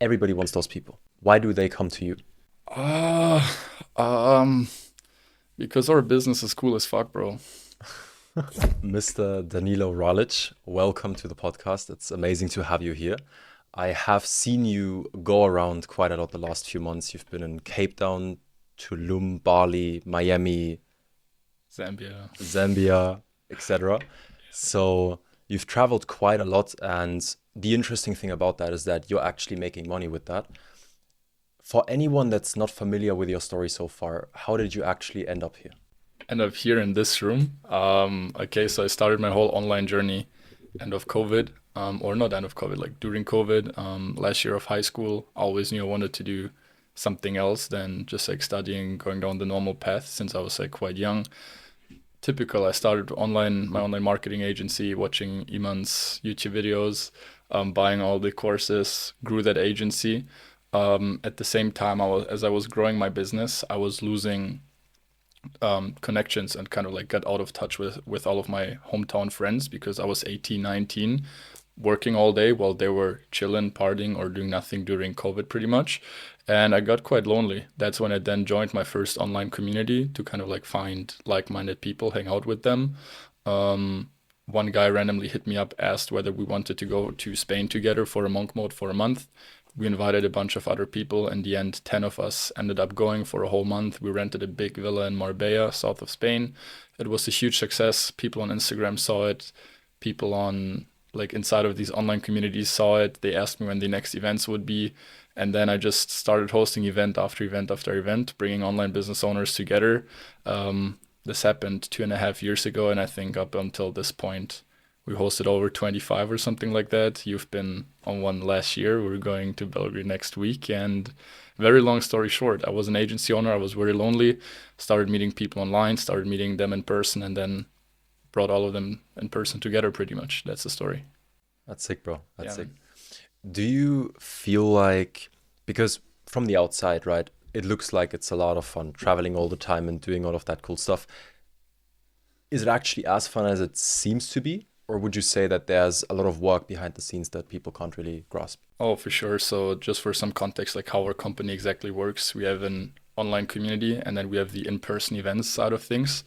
everybody wants those people. Why do they come to you? Uh, um, because our business is cool as fuck, bro. Mr. Danilo Ralic, welcome to the podcast. It's amazing to have you here. I have seen you go around quite a lot the last few months. You've been in Cape Town, Tulum, Bali, Miami, Zambia. Zambia, etc. So you've traveled quite a lot, and the interesting thing about that is that you're actually making money with that. For anyone that's not familiar with your story so far, how did you actually end up here? End up here in this room. Okay, so I started my whole online journey end of COVID, or not end of COVID, like during COVID, last year of high school. I always knew I wanted to do something else than just like studying, going down the normal path since I was like quite young. Typical, I started my online marketing agency, watching Iman's YouTube videos, buying all the courses, grew that agency. At the same time, as I was growing my business, I was losing connections and kind of like got out of touch with all of my hometown friends because I was 18, 19, working all day while they were chilling, partying, or doing nothing during COVID pretty much. And I got quite lonely. That's when I then joined my first online community to kind of like find like-minded people, hang out with them. Um, One guy randomly hit me up, asked whether we wanted to go to Spain together for a monk mode for a month. We invited a bunch of other people. In the end, 10 of us ended up going for a whole month. We rented a big villa in Marbella, south of Spain. It was a huge success. People on Instagram saw it. People on like inside of these online communities saw it. They asked me when the next events would be. And then I just started hosting event after event after event, bringing online business owners together. This happened 2.5 years ago. And I think up until this point, we hosted over 25 or something like that. You've been on one last year. We're going to Belgrade next week. And very long story short, I was an agency owner. I was very lonely. Started meeting people online, started meeting them in person, and then brought all of them in person together pretty much. That's the story. That's sick, bro. That's Yeah, sick. man. Do you feel like, because from the outside, right, it looks like it's a lot of fun traveling all the time and doing all of that cool stuff. Is it actually as fun as it seems to be? Or would you say that there's a lot of work behind the scenes that people can't really grasp? Oh, for sure. So just for some context, like how our company exactly works, we have an online community and then we have the in-person events side of things.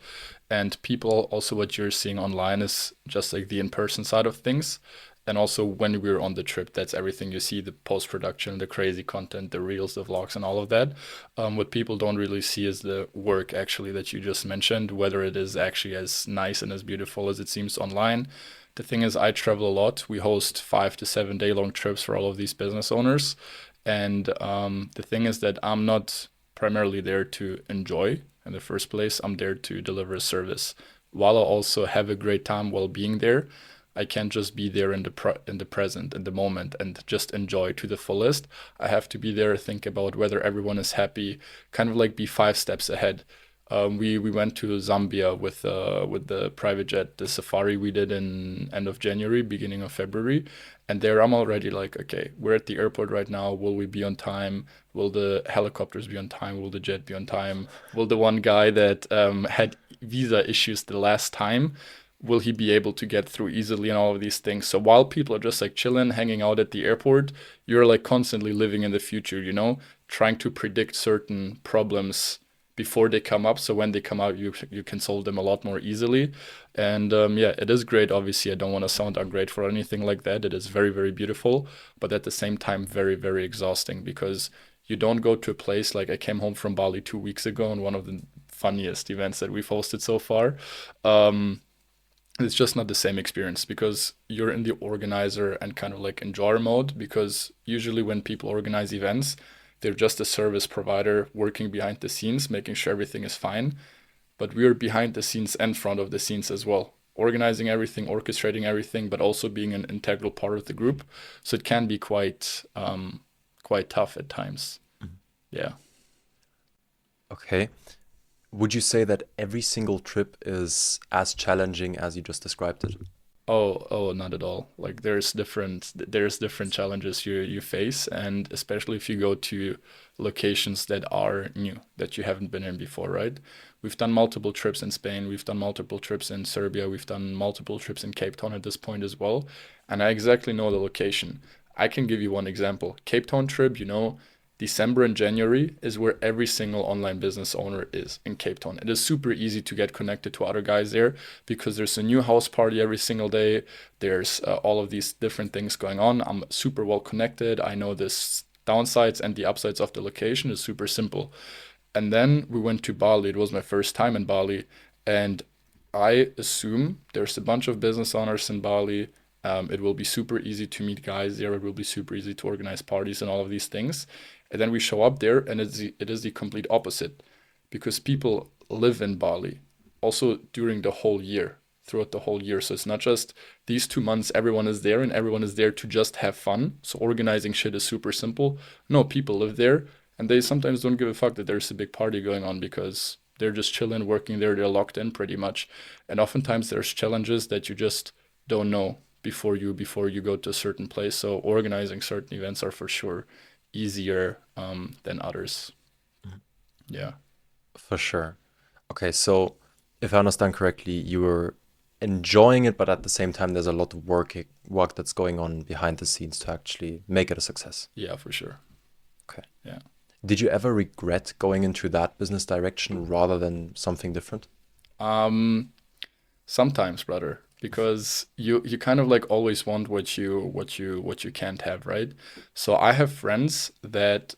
And people also what you're seeing online is just like the in-person side of things. And also when we're on the trip, that's everything you see, the post-production, the crazy content, the reels, the vlogs, and all of that. What people don't really see is the work actually that you just mentioned, whether it is actually as nice and as beautiful as it seems online. The thing is, I travel a lot. We host 5 to 7 day long trips for all of these business owners. And the thing is that I'm not primarily there to enjoy in the first place. I'm there to deliver a service. While I also have a great time while being there, I can't just be there in the present, in the moment, and just enjoy to the fullest. I have to be there, think about whether everyone is happy, kind of like be 5 steps ahead. We went to Zambia with the private jet, the safari we did in end of January, beginning of February, and there I'm already like, okay, we're at the airport right now. Will we be on time? Will the helicopters be on time? Will the jet be on time? Will the one guy that had visa issues the last time, will he be able to get through easily and all of these things? So while people are just like chilling, hanging out at the airport, you're like constantly living in the future, trying to predict certain problems before they come up. So when they come out, you can solve them a lot more easily. And yeah, it is great. Obviously, I don't want to sound ungrateful or anything like that. It is very, very beautiful, but at the same time, very, very exhausting because you don't go to a place like I came home from Bali 2 weeks ago and one of the funniest events that we've hosted so far. Um, it's just not the same experience because you're in the organizer and kind of like enjoyer mode because usually when people organize events, they're just a service provider working behind the scenes, making sure everything is fine. But we're behind the scenes and front of the scenes as well, organizing everything, orchestrating everything, but also being an integral part of the group. So it can be quite tough at times. Mhm. Yeah. Okay. Would you say that every single trip is as challenging as you just described it? Oh, not at all. Like there's different challenges you face, and especially if you go to locations that are new, that you haven't been in before, right? We've done multiple trips in Spain, we've done multiple trips in Serbia, we've done multiple trips in Cape Town at this point as well, and I exactly know the location. I can give you one example. Cape Town trip, December and January is where every single online business owner is in Cape Town. It is super easy to get connected to other guys there because there's a new house party every single day. There's all of these different things going on. I'm super well connected. I know the downsides and the upsides of the location is super simple. And then we went to Bali. It was my first time in Bali. And I assume there's a bunch of business owners in Bali. It will be super easy to meet guys there. It will be super easy to organize parties and all of these things. And then we show up there, and it is the complete opposite because people live in Bali also during the whole year, throughout the whole year. So it's not just these 2 months, everyone is there and everyone is there to just have fun. So organizing shit is super simple. No, people live there and they sometimes don't give a fuck that there's a big party going on because they're just chilling, working there, they're locked in pretty much. And oftentimes there's challenges that you just don't know before you go to a certain place. So organizing certain events are for sure easier than others. Yeah. For sure. Okay, so if I understand correctly, you were enjoying it, but at the same time, there's a lot of work that's going on behind the scenes to actually make it a success. Yeah, for sure. Okay. Yeah. Did you ever regret going into that business direction rather than something different? Um, Sometimes, brother, because you kind of like always want what you can't have, right? So I have friends that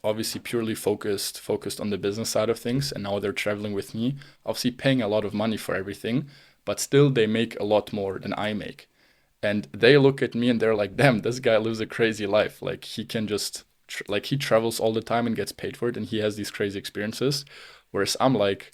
obviously purely focused on the business side of things, and now they're traveling with me, obviously paying a lot of money for everything, but still they make a lot more than I make. And they look at me and they're like, "Damn, this guy lives a crazy life. Like he can just like he travels all the time and gets paid for it, and he has these crazy experiences." Whereas I'm like,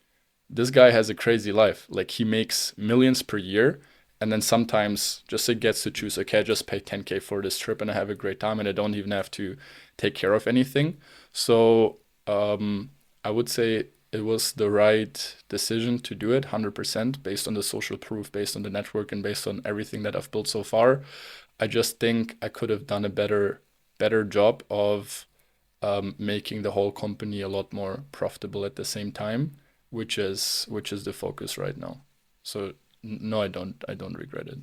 this guy has a crazy life. Like he makes millions per year, and then sometimes just he gets to choose. Okay, I just pay 10K for this trip, and I have a great time, and I don't even have to take care of anything. So I would say it was the right decision to do it, 100% based on the social proof, based on the network, and based on everything that I've built so far. I just think I could have done a better job of making the whole company a lot more profitable at the same time, which is the focus right now. So no, I don't regret it.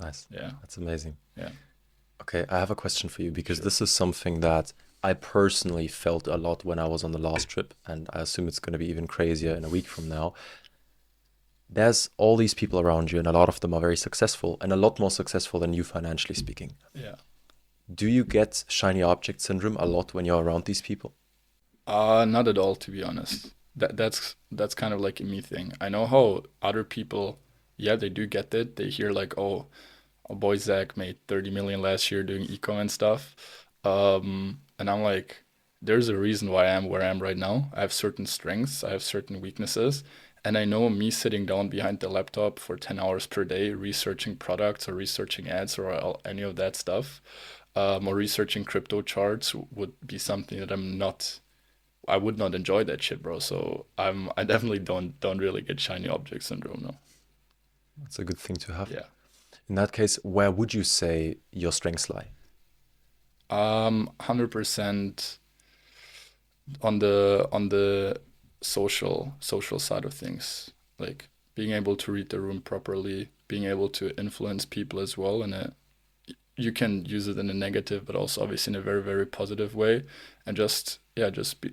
Nice. Yeah, That's amazing. yeah, Okay, I have a question for you because sure. this is something that I personally felt a lot when I was on the last trip, and I assume it's going to be even crazier in a week from now. There's all these people around you, and a lot of them are very successful and a lot more successful than you financially speaking. Yeah. Do you get shiny object syndrome a lot when you're around these people? Not at all, to be honest. That's kind of like a me thing. I know how other people, yeah, they do get it. They hear like, oh, our boy Zach made 30 million last year doing eco and stuff. And I'm like, there's a reason why I am where I am right now. I have certain strengths, I have certain weaknesses, and I know me sitting down behind the laptop for 10 hours per day researching products or researching ads or any of that stuff, or researching crypto charts would be something that I would not enjoy that shit, bro. So I definitely don't really get shiny object syndrome, no. That's a good thing to have. Yeah. In that case, where would you say your strengths lie? 100% on the social side of things, like being able to read the room properly, being able to influence people as well, and you can use it in a negative, but also obviously in a very very positive way, and just yeah, just be,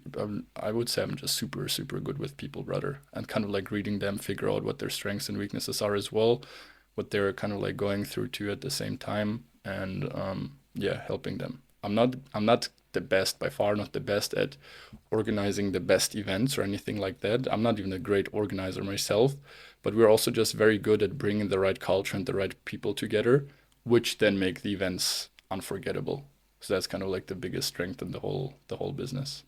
I would say I'm just super super good with people, brother, and kind of like reading them, figure out what their strengths and weaknesses are as well, what they're kind of like going through too at the same time, and yeah, helping them. I'm not the best by far, not the best at organizing the best events or anything like that. I'm not even a great organizer myself, but we're also just very good at bringing the right culture and the right people together, which then make the events unforgettable. So that's kind of like the biggest strength in the whole business.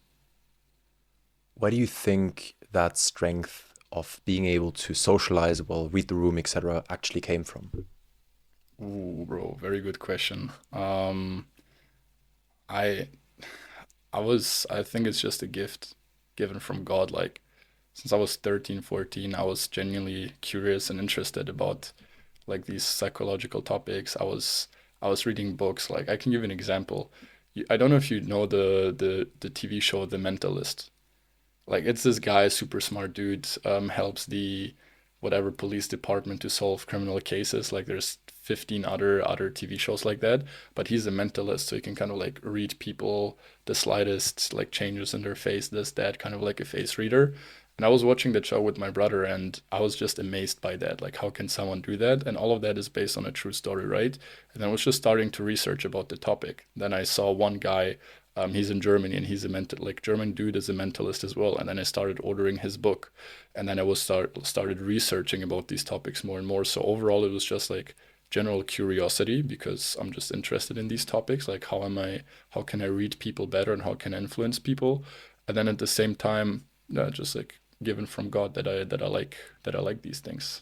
Where do you think that strength of being able to socialize well, read the room, etc., actually came from? Ooh, bro, very good question. I I think it's just a gift given from God. Like since I was 13, 14, I was genuinely curious and interested about like these psychological topics. I was reading books. Like I can give you an example. I don't know if you know the TV show The Mentalist. Like it's this guy, super smart dude, helps the whatever police department to solve criminal cases. Like there's 15 other TV shows like that, but he's a mentalist, so he can kind of like read people, the slightest like changes in their face, this, that, kind of like a face reader. And I was watching that show with my brother, and I was just amazed by that. Like, how can someone do that? And all of that is based on a true story, right? And I was just starting to research about the topic. Then I saw one guy, he's in Germany, and he's a mental, like German dude is a mentalist as well. And then I started ordering his book, and then I was started researching about these topics more and more. So overall, it was just like general curiosity because I'm just interested in these topics. Like, how can I read people better, and how can I influence people? And then at the same time, just like given from God that I like these things.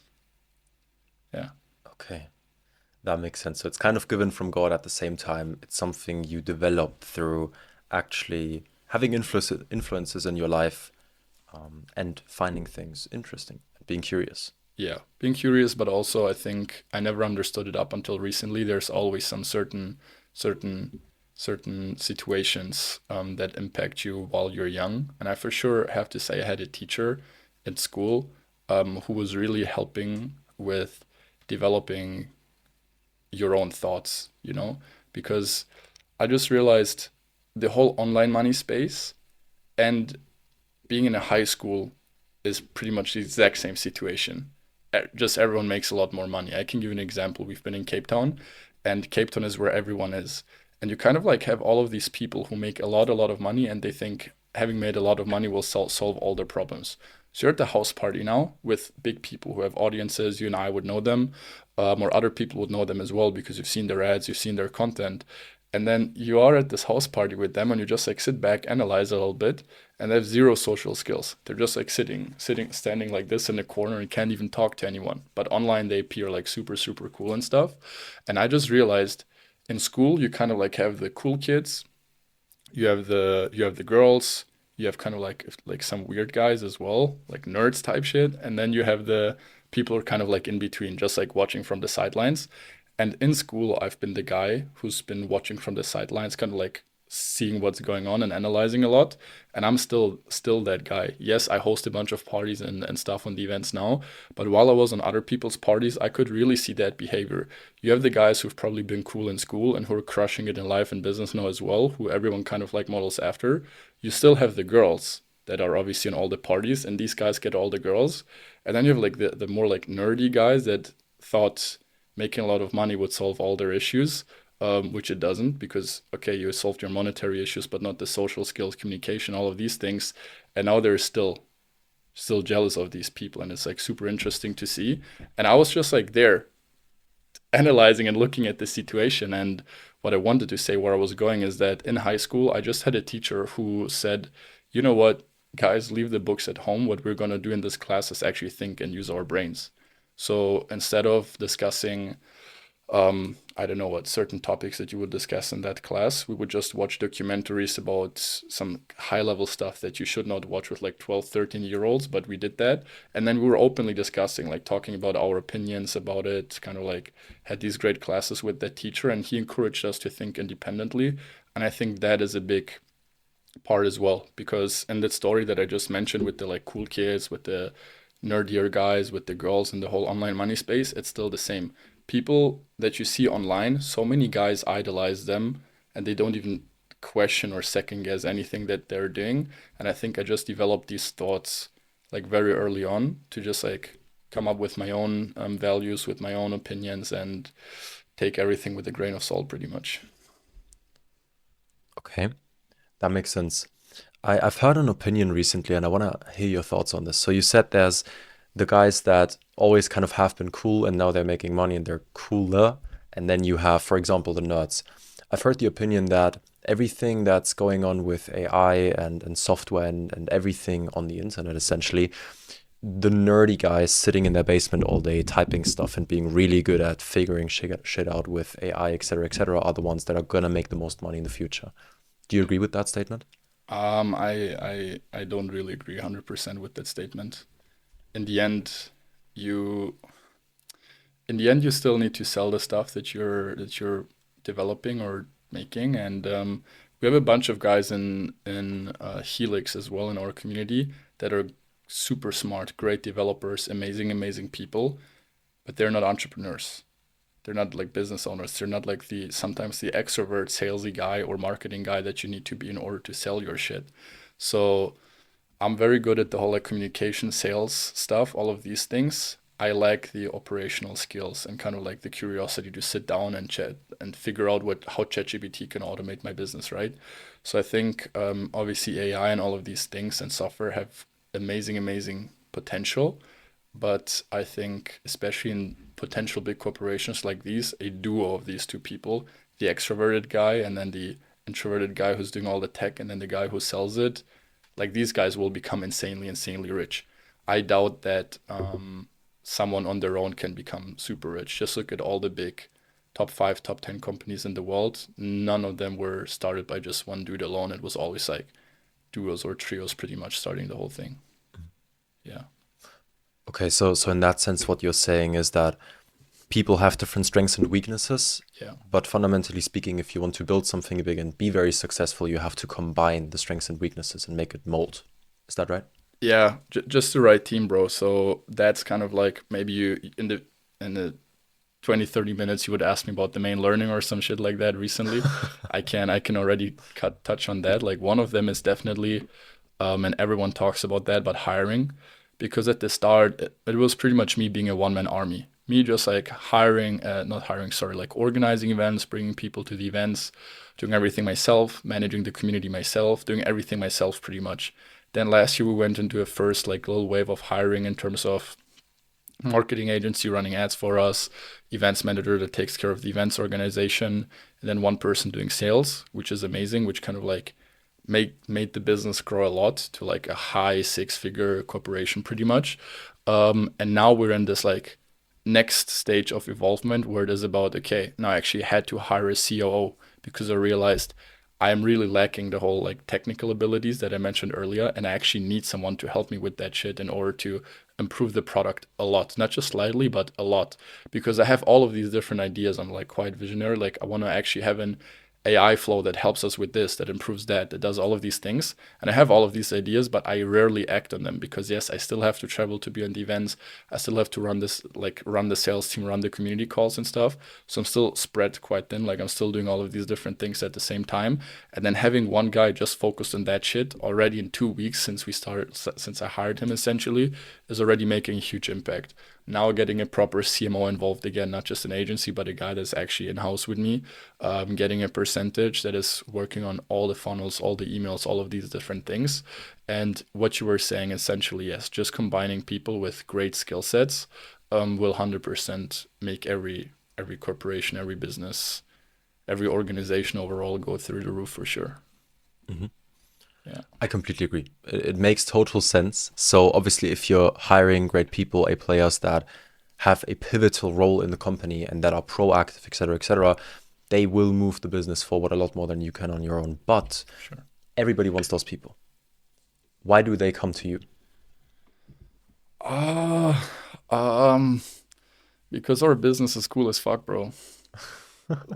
Yeah. Okay, that makes sense. So it's kind of given from God at the same time. It's something you develop through actually having influences in your life, and finding things interesting, being curious. Yeah, being curious, but also I think I never understood it up until recently. There's always some certain, certain situations that impact you while you're young. And I for sure have to say I had a teacher at school who was really helping with developing your own thoughts, because I just realized the whole online money space and being in a high school is pretty much the exact same situation. Just everyone makes a lot more money. I can give you an example. We've been in Cape Town, and Cape Town is where everyone is. And you kind of like have all of these people who make a lot of money, and they think having made a lot of money will solve all their problems. So you're at the house party now with big people who have audiences. You and I would know them, or other people would know them as well because you've seen their ads, you've seen their content. And then you are at this house party with them, and you just like sit back, analyze a little bit, and they have zero social skills. They're just like standing like this in the corner and can't even talk to anyone. But online, they appear like super, super cool and stuff. And I just realized in school, you kind of like have the cool kids, you have the girls, you have kind of like some weird guys as well, like nerds type shit, and then you have the people who are kind of like in between, just like watching from the sidelines. And in school, I've been the guy who's been watching from the sidelines, kind of like seeing what's going on and analyzing a lot. And I'm still that guy. Yes, I host a bunch of parties and stuff on the events now, but while I was on other people's parties, I could really see that behavior. You have the guys who've probably been cool in school and who are crushing it in life and business now as well, who everyone kind of like models after. You still have the girls that are obviously in all the parties, and these guys get all the girls. And then you have like the more like nerdy guys that thought making a lot of money would solve all their issues, which it doesn't, because okay, you solved your monetary issues, but not the social skills, communication, all of these things. And now they're still jealous of these people, and it's like super interesting to see. And I was just like there analyzing and looking at the situation. And what I wanted to say, where I was going, is that in high school, I just had a teacher who said, you know what, guys, leave the books at home. What we're going to do in this class is actually think and use our brains. So instead of discussing, I don't know what certain topics that you would discuss in that class, we would just watch documentaries about some high level stuff that you should not watch with like 12, 13-year-olds, but we did that. And then we were openly discussing, like talking about our opinions about it, kind of like had these great classes with that teacher, and he encouraged us to think independently. And I think that is a big part as well, because in that story that I just mentioned with the like cool kids, with the nerdier guys, with the girls in the whole online money space, it's still the same. People that you see online, so many guys idolize them, and they don't even question or second guess anything that they're doing. And I think I just developed these thoughts like very early on to just like come up with my own values, with my own opinions, and take everything with a grain of salt pretty much. Okay, that makes sense. I've heard an opinion recently, and I want to hear your thoughts on this. So you said there's the guys that always kind of have been cool and now they're making money and they're cooler. And then you have, for example, the nerds. I've heard the opinion that everything that's going on with AI and software and everything on the internet, essentially, the nerdy guys sitting in their basement all day typing stuff and being really good at figuring shit out with AI, et cetera, are the ones that are gonna make the most money in the future. Do you agree with that statement? I don't really agree 100% with that statement. In the end, you you still need to sell the stuff that you're developing or making. And we have a bunch of guys in Helix as well in our community that are super smart, great developers, amazing people, but they're not entrepreneurs. They're not like business owners. They're not like the sometimes the extrovert salesy guy or marketing guy that you need to be in order to sell your shit. So I'm very good at the whole like communication, sales stuff, all of these things. I like the operational skills and kind of like the curiosity to sit down and chat and figure out what how ChatGPT can automate my business, right? So I think obviously AI and all of these things and software have amazing potential, but I think especially in potential big corporations like these, a duo of these two people, the extroverted guy and then the introverted guy who's doing all the tech and then the guy who sells it, like these guys will become insanely rich. I doubt that someone on their own can become super rich. Just look at all the big top 5, top 10 companies in the world. None of them were started by just one dude alone. It was always like duos or trios pretty much starting the whole thing. Yeah. Okay, so in that sense, what you're saying is that people have different strengths and weaknesses, Yeah. but fundamentally speaking, if you want to build something big and be very successful, you have to combine the strengths and weaknesses and make it mold. Is that right? Yeah, just the right team, bro. So that's kind of like maybe you in the 20 30 minutes you would ask me about the main learning or some shit like that recently. I can already touch on that. Like one of them is definitely and everyone talks about that, but hiring, because at the start it was pretty much me being a one man army. Me just like hiring, not hiring, sorry, like organizing events, bringing people to the events, doing everything myself, managing the community myself, doing everything myself pretty much. Then last year we went into a first like little wave of hiring in terms of marketing agency running ads for us, events manager that takes care of the events organization, and then one person doing sales, which is amazing, which kind of like made the business grow a lot to like a high six-figure corporation pretty much. And now we're in this like next stage of evolvement where it is about, okay, now I actually had to hire a COO because I realized I am really lacking the whole like technical abilities that I mentioned earlier, and I actually need someone to help me with that shit in order to improve the product a lot, not just slightly, but a lot. Because I have all of these different ideas. I'm like quite visionary. Like I want to actually have an AI flow that helps us with this, that improves that does all of these things. And I have all of these ideas, but I rarely act on them because yes, I still have to travel to be on the events. I still have to run this, like run the sales team, run the community calls and stuff. So I'm still spread quite thin. Like I'm still doing all of these different things at the same time. And then having one guy just focused on that shit already in 2 weeks since I hired him essentially, is already making a huge impact. Now getting a proper CMO involved again, not just an agency, but a guy that's actually in house with me, getting a percentage that is working on all the funnels, all the emails, all of these different things. And what you were saying essentially, yes, just combining people with great skill sets will 100% make every corporation, every business, every organization overall go through the roof for sure. Hmm. Yeah. I completely agree. It makes total sense. So obviously, if you're hiring great people, A players that have a pivotal role in the company and that are proactive, etc., they will move the business forward a lot more than you can on your own. But Sure. everybody wants those people. Why do they come to you? Uh, um, because our business is cool as fuck, bro.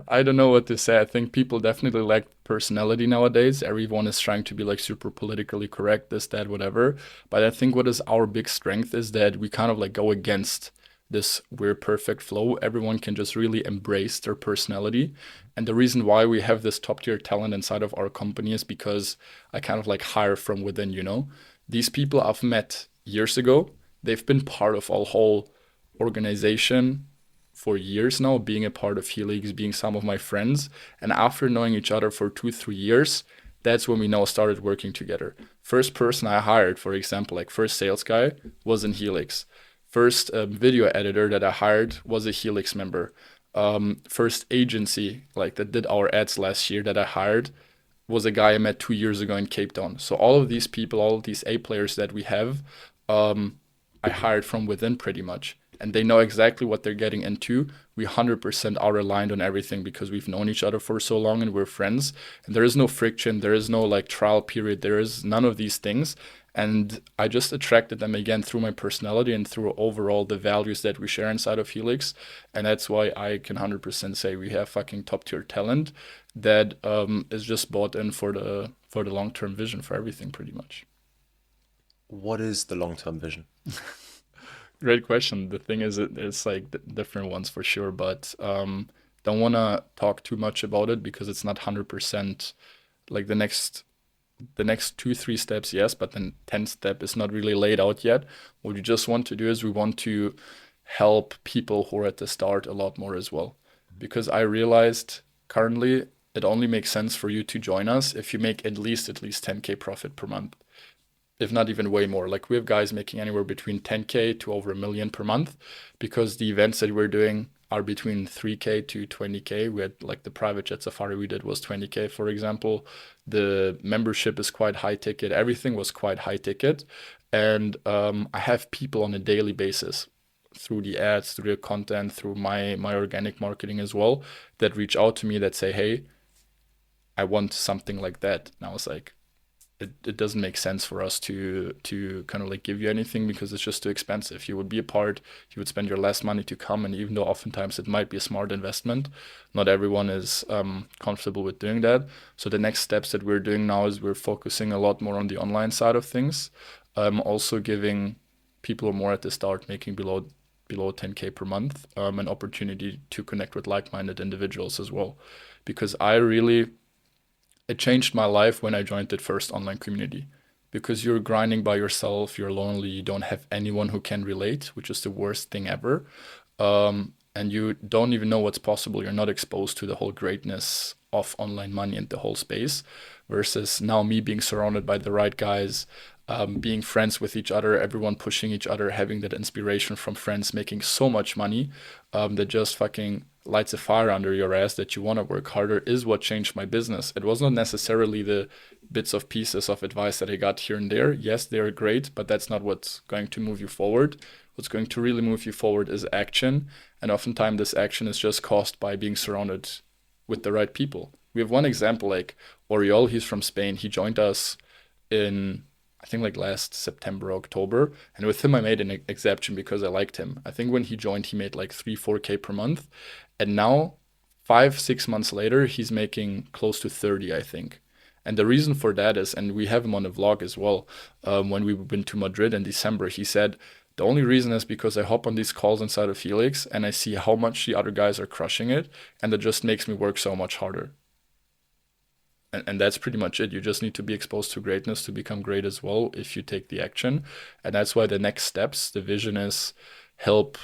I don't know what to say. I think people definitely lack personality nowadays. Everyone is trying to be like super politically correct, this, that, whatever. But I think what is our big strength is that we kind of like go against this weird perfect flow. Everyone can just really embrace their personality. And the reason why we have this top tier talent inside of our company is because I kind of like hire from within, you know? These people I've met years ago, they've been part of our whole organization for years now, being a part of Helix, being some of my friends. And after knowing each other for 2, 3 years, that's when we now started working together. First person I hired, for example, like first sales guy was in Helix. First video editor that I hired was a Helix member. First agency like that did our ads last year that I hired was a guy I met 2 years ago in Cape Town. So all of these people, all of these A players that we have, I hired from within pretty much. And they know exactly what they're getting into. We 100% are aligned on everything because we've known each other for so long and we're friends. And there is no friction. There is no like trial period. There is none of these things. And I just attracted them again through my personality and through overall the values that we share inside of Helix. And that's why I can 100% say we have fucking top tier talent that is just bought in for the long term vision for everything pretty much. what is the long-term vision? Great question. The thing is, it's like different ones for sure, but don't want to talk too much about it because it's not 100% like the next 2 3 steps, yes, but then 10th step is not really laid out yet. What we just want to do is we want to help people who are at the start a lot more as well, because I realized currently it only makes sense for you to join us if you make at least 10K profit per month, if not even way more. Like we have guys making anywhere between 10K to over a million per month, because the events that we're doing are between 3K to 20K. We had like the private jet safari we did was 20K, for example. The membership is quite high ticket. Everything was quite high ticket. And I have people on a daily basis through the ads, through the content, through my organic marketing as well, that reach out to me that say, hey, I want something like that. And I was like, it doesn't make sense for us to kind of like give you anything because it's just too expensive. You would be a part, you would spend your less money to come, and even though oftentimes it might be a smart investment, not everyone is comfortable with doing that. So the next steps that we're doing now is we're focusing a lot more on the online side of things, also giving people who are more at the start making below 10K per month an opportunity to connect with like-minded individuals as well, because it changed my life when I joined that first online community, because you're grinding by yourself, you're lonely, you don't have anyone who can relate, which is the worst thing ever. And you don't even know what's possible. You're not exposed to the whole greatness of online money and the whole space. Versus now, me being surrounded by the right guys, being friends with each other, everyone pushing each other, having that inspiration from friends making so much money that just fucking lights a fire under your ass that you want to work harder, is what changed my business. It was not necessarily the bits of pieces of advice that I got here and there. Yes, they're great, but that's not what's going to move you forward. What's going to really move you forward is action. And oftentimes this action is just caused by being surrounded with the right people. We have one example, like Oriol, he's from Spain. He joined us in, I think, like last September, October. And with him, I made an exception because I liked him. I think when he joined, he made like 3 4K per month. And now, 5 6 months later, he's making close to 30, I think. And the reason for that is, and we have him on a vlog as well, when we went to Madrid in December, he said, the only reason is because I hop on these calls inside of Helix and I see how much the other guys are crushing it, and that just makes me work so much harder. And that's pretty much it. You just need to be exposed to greatness to become great as well if you take the action. And that's why the next steps, the vision is help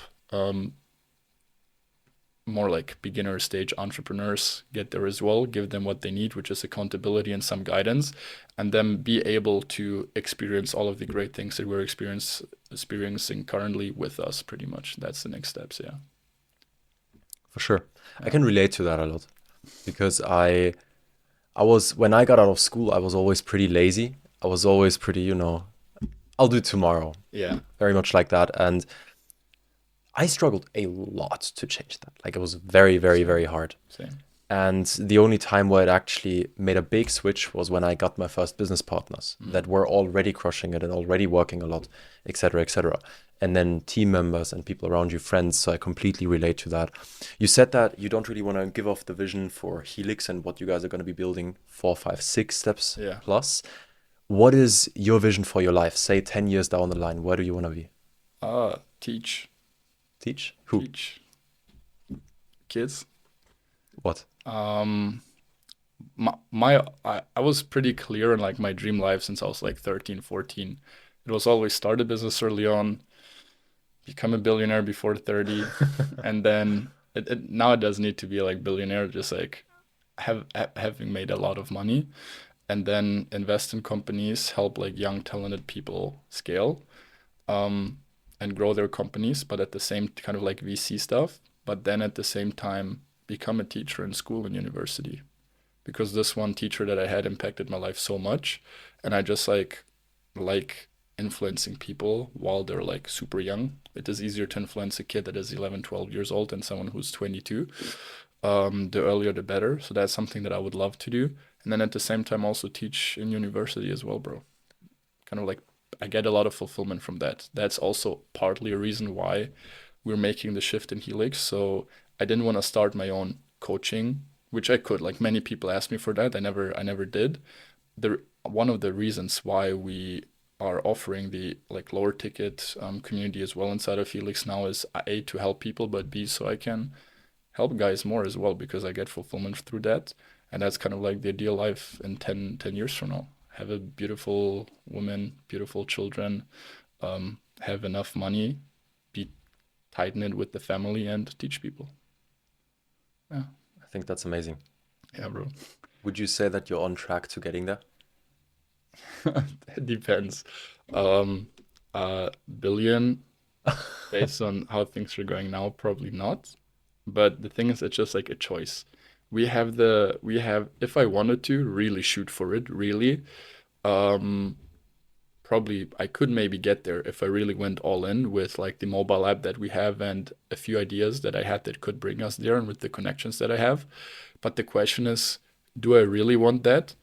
more like beginner stage entrepreneurs get there as well, give them what they need, which is accountability and some guidance, and then be able to experience all of the great things that we're experiencing currently with us, pretty much. That's the next steps, yeah. For sure. I Yeah. can relate to that a lot because I was when I got out of school, I was always pretty lazy. I was always pretty, I'll do it tomorrow. Yeah. Very much like that. And I struggled a lot to change that. Like it was very, very, Same. very hard. Same. And the only time where it actually made a big switch was when I got my first business partners Mm. that were already crushing it and already working a lot, etc., etc. And then team members and people around you, friends. So I completely relate to that. You said that you don't really want to give off the vision for Helix and what you guys are going to be building 4 5 6 steps Yeah. plus. What is your vision for your life? Say 10 years down the line, where do you want to be? Teach. Teach? Who? Teach kids. What? Um, I was pretty clear in like my dream life since I was like 13, 14. It was always start a business early on, become a billionaire before 30, and then now it doesn't need to be like billionaire, just like having made a lot of money, and then invest in companies, help like young talented people scale, um, and grow their companies, but at the same kind of like VC stuff, but then at the same time become a teacher in school and university, because this one teacher that I had impacted my life so much, and I just like influencing people while they're like super young. It is easier to influence a kid that is 11, 12 years old than someone who's 22. The earlier the better. So that's something that I would love to do. And then at the same time also teach in university as well, bro. Kind of like I get a lot of fulfillment from that. That's also partly a reason why we're making the shift in Helix. So I didn't want to start my own coaching, which I could. Like many people asked me for that. I never did. The one of the reasons why we are offering the like lower ticket community as well inside of Helix now is A, to help people, but B, so I can help guys more as well because I get fulfillment through that. And that's kind of like the ideal life in 10 years from now. Have a beautiful woman, beautiful children, have enough money, be tight knit with the family, and teach people. Yeah, I think that's amazing. yeah, bro. Would you say that you're on track to getting there? It depends. Um, billion based on how things are going now, probably not. But the thing is, it's just like a choice. We have, if I wanted to really shoot for it, really, um, probably I could maybe get there if I really went all in with like the mobile app that we have and a few ideas that I had that could bring us there and with the connections that I have. But the question is, do I really want that?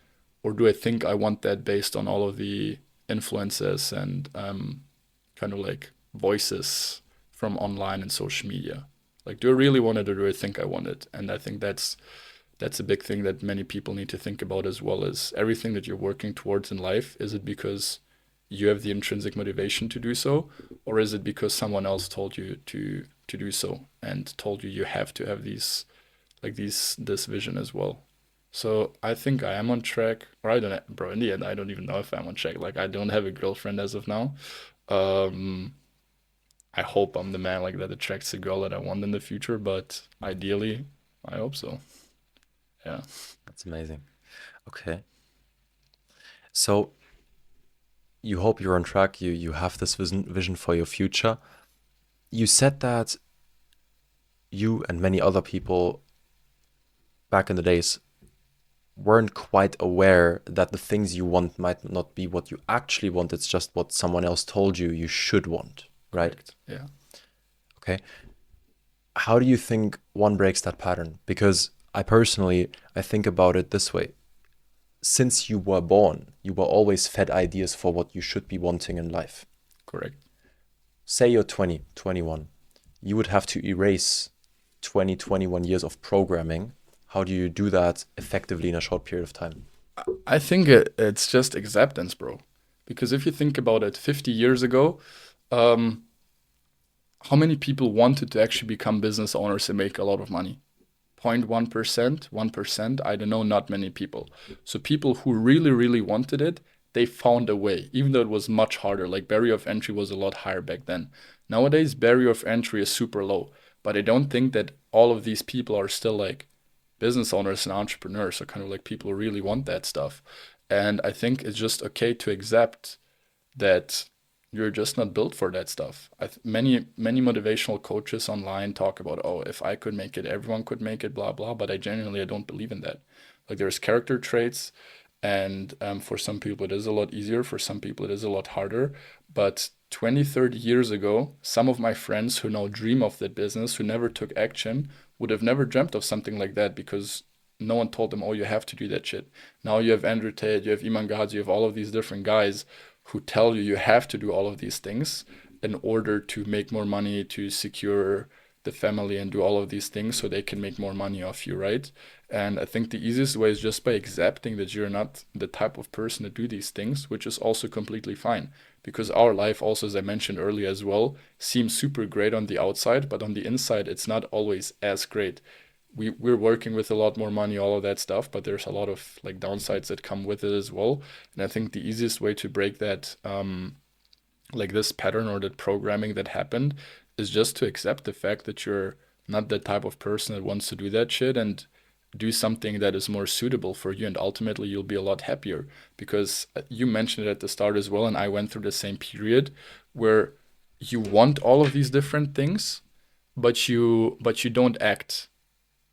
Or do I think I want that based on all of the influences and kind of like voices from online and social media? Like, do I really want it or do I think I want it? And I think that's a big thing that many people need to think about as well as everything that you're working towards in life. Is it because you have the intrinsic motivation to do so, or is it because someone else told you to do so and told you you have to have these this vision as well? So I think I am on track, or I don't, bro. In the end, I don't even know if I'm on track. Like I don't have a girlfriend as of now. Um, I hope I'm the man like that attracts a girl that I want in the future, but ideally, I hope so. Yeah. That's amazing. Okay. So you hope you're on track. You have this vision for your future. You said that you and many other people back in the days weren't quite aware that the things you want might not be what you actually want. It's just what someone else told you you should want, right? Correct. Yeah. Okay. How do you think one breaks that pattern? Because I think about it this way. Since you were born, you were always fed ideas for what you should be wanting in life. Correct. Say you're 20, 21. You would have to erase 20, 21 years of programming. How do you do that effectively in a short period of time? I think it's just acceptance, bro. Because if you think about it, 50 years ago, um, how many people wanted to actually become business owners and make a lot of money? 0.1%, 1%, I don't know, not many people. So people who really, really wanted it, they found a way, even though it was much harder. Like barrier of entry was a lot higher back then. Nowadays, barrier of entry is super low. But I don't think that all of these people are still like business owners and entrepreneurs, so kind of like people who really want that stuff. And I think it's just okay to accept that you're just not built for that stuff. Many motivational coaches online talk about, oh, if I could make it, everyone could make it, blah blah. But I don't believe in that. Like there's character traits, and for some people it is a lot easier. For some people it is a lot harder. But 20, 30 years ago, some of my friends who now dream of that business, who never took action, would have never dreamt of something like that because no one told them, oh, you have to do that shit. Now you have Andrew Tate, you have Iman Gadzhi, you have all of these different guys who tell you you have to do all of these things in order to make more money, to secure the family and do all of these things so they can make more money off you, right? And I think the easiest way is just by accepting that you're not the type of person to do these things, which is also completely fine. Because our life, also, as I mentioned earlier as well, seems super great on the outside, but on the inside, it's not always as great. We're working with a lot more money, all of that stuff, but there's a lot of like downsides that come with it as well. And I think the easiest way to break that, like this pattern or that programming that happened, is just to accept the fact that you're not the type of person that wants to do that shit and do something that is more suitable for you. And ultimately, you'll be a lot happier because you mentioned it at the start as well. And I went through the same period where you want all of these different things, but you don't act,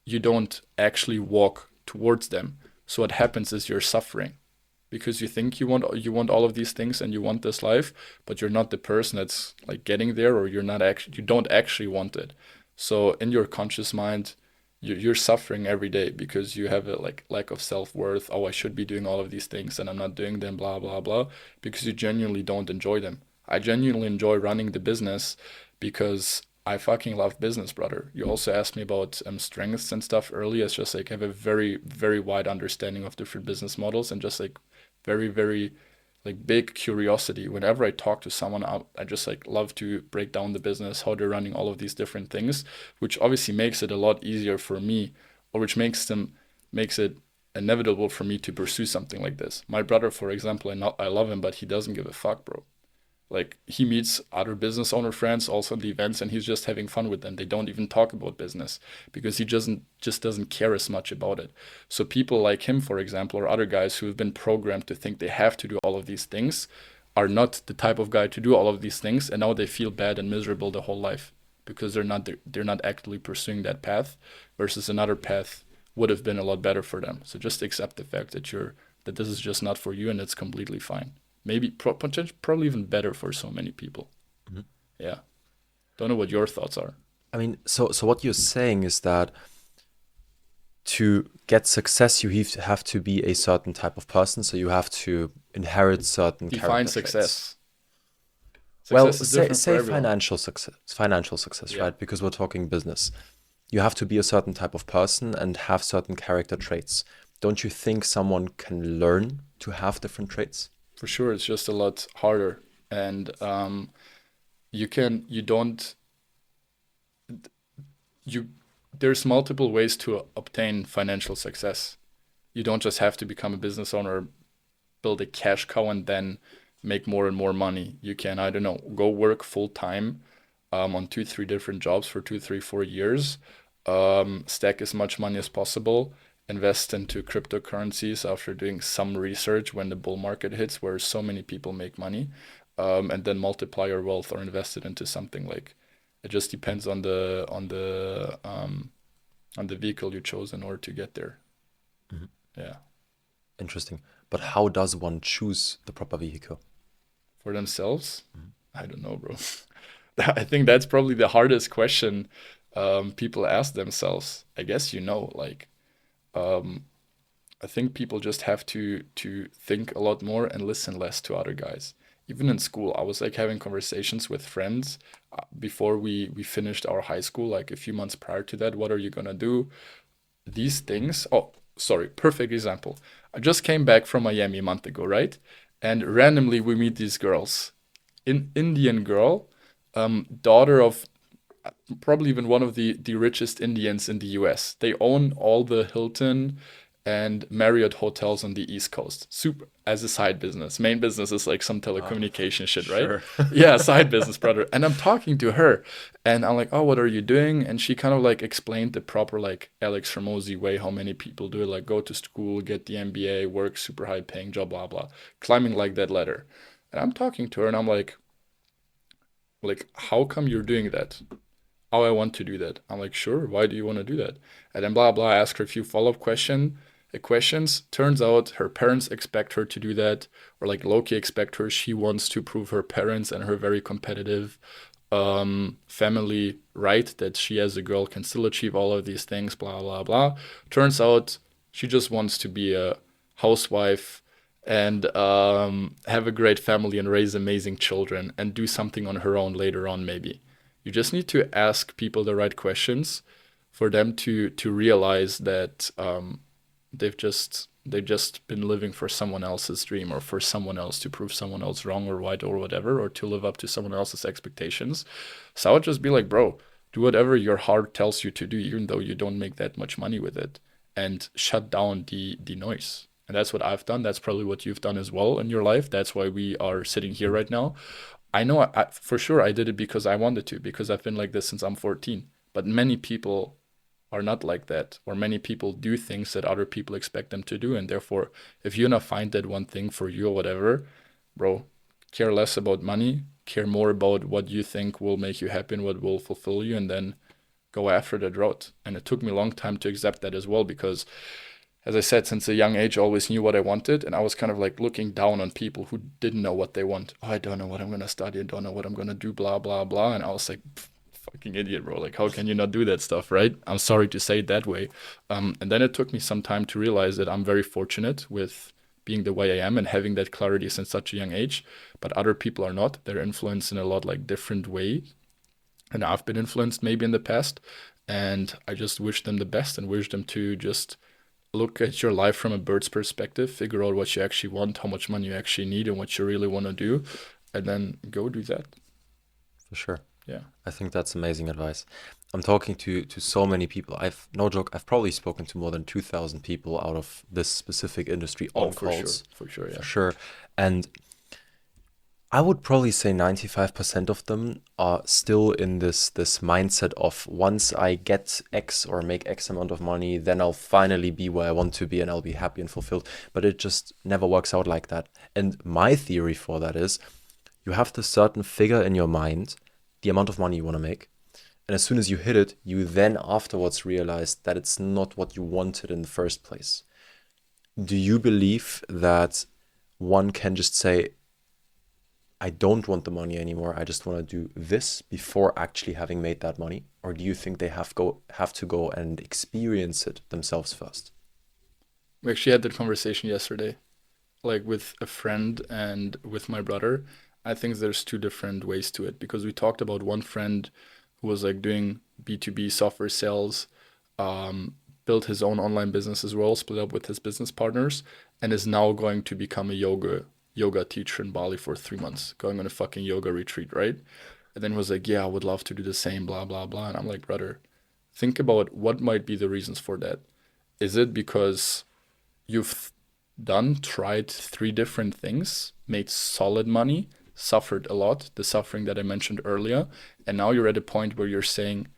you don't actually walk towards them. So what happens is you're suffering because you think you want all of these things and you want this life, but you're not the person that's like getting there, or you don't actually want it. So in your conscious mind, you're suffering every day because you have a like lack of self-worth. Oh, I should be doing all of these things and I'm not doing them, blah blah blah, because you genuinely don't enjoy them. I genuinely enjoy running the business because I fucking love business, brother. You also asked me about strengths and stuff earlier. It's just like I have a very, very wide understanding of different business models and just like very, very like big curiosity. Whenever I talk to someone, I just like love to break down the business, how they're running all of these different things, which obviously makes it a lot easier for me, or which makes it inevitable for me to pursue something like this. My brother, for example, I love him, but he doesn't give a fuck, bro. Like he meets other business owner friends also at the events, and he's just having fun with them. They don't even talk about business because he just doesn't care as much about it. So people like him, for example, or other guys who have been programmed to think they have to do all of these things are not the type of guy to do all of these things, and now they feel bad and miserable the whole life because they're not actively pursuing that path, versus another path would have been a lot better for them. So just accept the fact that this is just not for you, and it's completely fine. Maybe probably even better for so many people. Mhm. Yeah. Don't know what your thoughts are. I mean, so what you're saying is that to get success, you have to be a certain type of person. So you have to inherit certain Define character traits. success. Well, Success is say different for say everyone. financial success, Yeah, right? Because we're talking business. You have to be a certain type of person and have certain character traits. Don't you think someone can learn to have different traits? for sure. It's just a lot harder. And you don't, you, there's multiple ways to obtain financial success. You don't just have to become a business owner, build a cash cow, and then make more and more money. You can, I don't know, go work full time on two, three different jobs for 2, 3, 4 years, stack as much money as possible, invest into cryptocurrencies after doing some research when the bull market hits, where so many people make money, and then multiply your wealth or invest it into something like. It just depends on the vehicle you chose in order to get there. Mhm. Yeah, Interesting. But how does one choose the proper vehicle? for themselves. Mhm. I don't know, bro. I think that's probably the hardest question people ask themselves. I guess like um, I think people just have to think a lot more and listen less to other guys. Even in school, I was like having conversations with friends before we finished our high school, like a few months prior to that. What are you gonna do? These things. Oh, sorry, perfect example. I just came back from Miami a month ago, right? And randomly we meet these girls. An Indian girl, daughter of probably even one of the richest Indians in the US. They own all the Hilton and Marriott hotels on the East Coast. Super as a side business. Main business is like some Ah, telecommunication shit, right? sure. Yeah, side business, brother. And I'm talking to her and I'm like, oh, what are you doing? And she kind of like explained the proper like Alex Hormozy way, how many people do it, like go to school, get the MBA, work super high paying job, blah blah, climbing like that ladder. And I'm talking to her and I'm like, how come you're doing that? Oh, I want to do that. I'm like, sure. Why do you want to do that? And then blah blah. I ask her a few follow-up questions. Turns out her parents expect her to do that, or like Loki expect her. She wants to prove her parents and her very competitive family right that she as a girl can still achieve all of these things. Blah blah blah. Turns out she just wants to be a housewife and have a great family and raise amazing children and do something on her own later on maybe. You just need to ask people the right questions for them to realize that they've just been living for someone else's dream or for someone else to prove someone else wrong or right or whatever, or to live up to someone else's expectations. So I would just be like, bro, do whatever your heart tells you to do, even though you don't make that much money with it, and shut down the noise. And that's what I've done. That's probably what you've done as well in your life. That's why we are sitting here right now. I know for sure I did it because I wanted to, because I've been like this since I'm 14. But many people are not like that, or many people do things that other people expect them to do. And therefore, if you're not find that one thing for you or whatever, bro, care less about money, care more about what you think will make you happy and what will fulfill you, and then go after that route. And it took me a long time to accept that as well, because as I said, since a young age, I always knew what I wanted, and I was kind of like looking down on people who didn't know what they want. Oh, I don't know what I'm gonna study. I don't know what I'm gonna do. Blah blah blah. And I was like, fucking idiot, bro. Like, how can you not do that stuff, right? I'm sorry to say it that way. And then it took me some time to realize that I'm very fortunate with being the way I am and having that clarity since such a young age. But other people are not. They're influenced in a lot like different way, and I've been influenced maybe in the past. And I just wish them the best and wish them to just look at your life from a bird's perspective, figure out what you actually want, how much money you actually need, and what you really want to do, and then go do that. For sure. Yeah. I think that's amazing advice. I'm talking to so many people. I've no joke, I've probably spoken to more than 2,000 people out of this specific industry Oh, on for sure. calls, For sure. for Yeah. sure. And I would probably say 95% of them are still in this mindset of once I get X or make X amount of money, then I'll finally be where I want to be and I'll be happy and fulfilled. But it just never works out like that. And my theory for that is you have this certain figure in your mind, the amount of money you want to make. And as soon as you hit it, you then afterwards realize that it's not what you wanted in the first place. Do you believe that one can just say, I don't want the money anymore, I just want to do this before actually having made that money? Or do you think they have to go and experience it themselves first? We actually had that conversation yesterday, like with a friend and with my brother. I think there's two different ways to it because we talked about one friend who was like doing B2B software sales, built his own online business as well, split up with his business partners, and is now going to become a yoga teacher in Bali for 3 months, going on a fucking yoga retreat, right? And then was like, yeah, I would love to do the same, blah, blah, blah. And I'm like, brother, think about what might be the reasons for that. Is it because you've tried three different things, made solid money, suffered a lot, the suffering that I mentioned earlier, and now you're at a point where you're saying,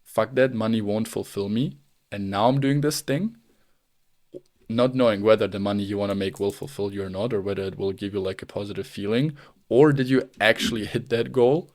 fuck that, money won't fulfill me, and now I'm doing this thing, not knowing whether the money you want to make will fulfill you or not, or whether it will give you like a positive feeling, or did you actually hit that goal?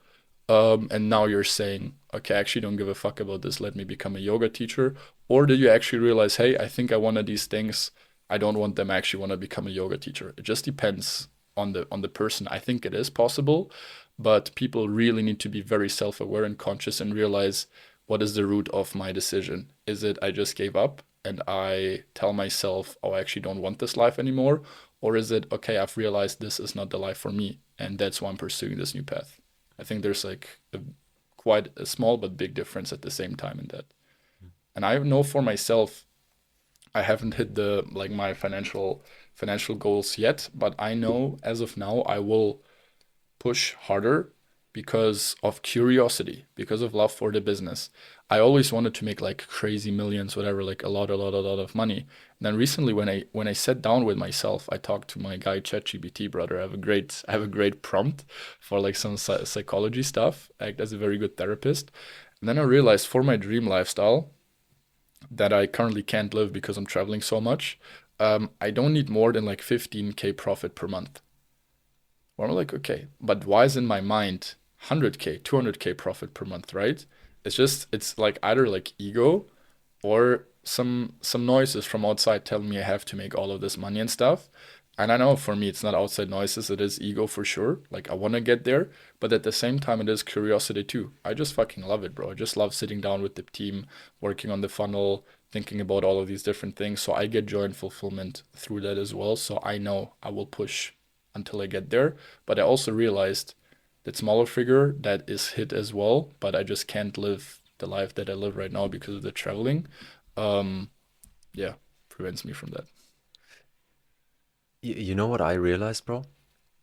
And now you're saying, okay, I actually don't give a fuck about this. Let me become a yoga teacher. Or did you actually realize, hey, I think I wanted these things. I don't want them. I actually want to become a yoga teacher. It just depends on the person. I think it is possible, but people really need to be very self-aware and conscious and realize what is the root of my decision. Is it I just gave up and I tell myself, oh, I actually don't want this life anymore? Or is it, okay, I've realized this is not the life for me, and that's why I'm pursuing this new path? I think there's like quite a small but big difference at the same time in that. And I know for myself, I haven't hit the like my financial goals yet, but I know as of now I will push harder because of curiosity, because of love for the business. I always wanted to make like crazy millions, whatever, like a lot of money. And then recently, when I sat down with myself, I talked to my guy ChatGPT, brother. I have a great prompt for like some psychology stuff. I act as a very good therapist. And then I realized for my dream lifestyle that I currently can't live because I'm traveling so much, I don't need more than like 15K profit per month. Where I'm like, okay, but why is in my mind 100K, 200K profit per month, right? It's like either like ego or some noises from outside telling me I have to make all of this money and stuff. And I know for me it's not outside noises, it is ego for sure. Like I want to get there, but at the same time it is curiosity too. I just fucking love it, bro. I just love sitting down with the team, working on the funnel, thinking about all of these different things. So I get joy and fulfillment through that as well. So I know I will push until I get there. But I also realized that smaller figure that is hit as well, but I just can't live the life that I live right now because of the traveling. Um, yeah, prevents me from that. You know what I realized, bro?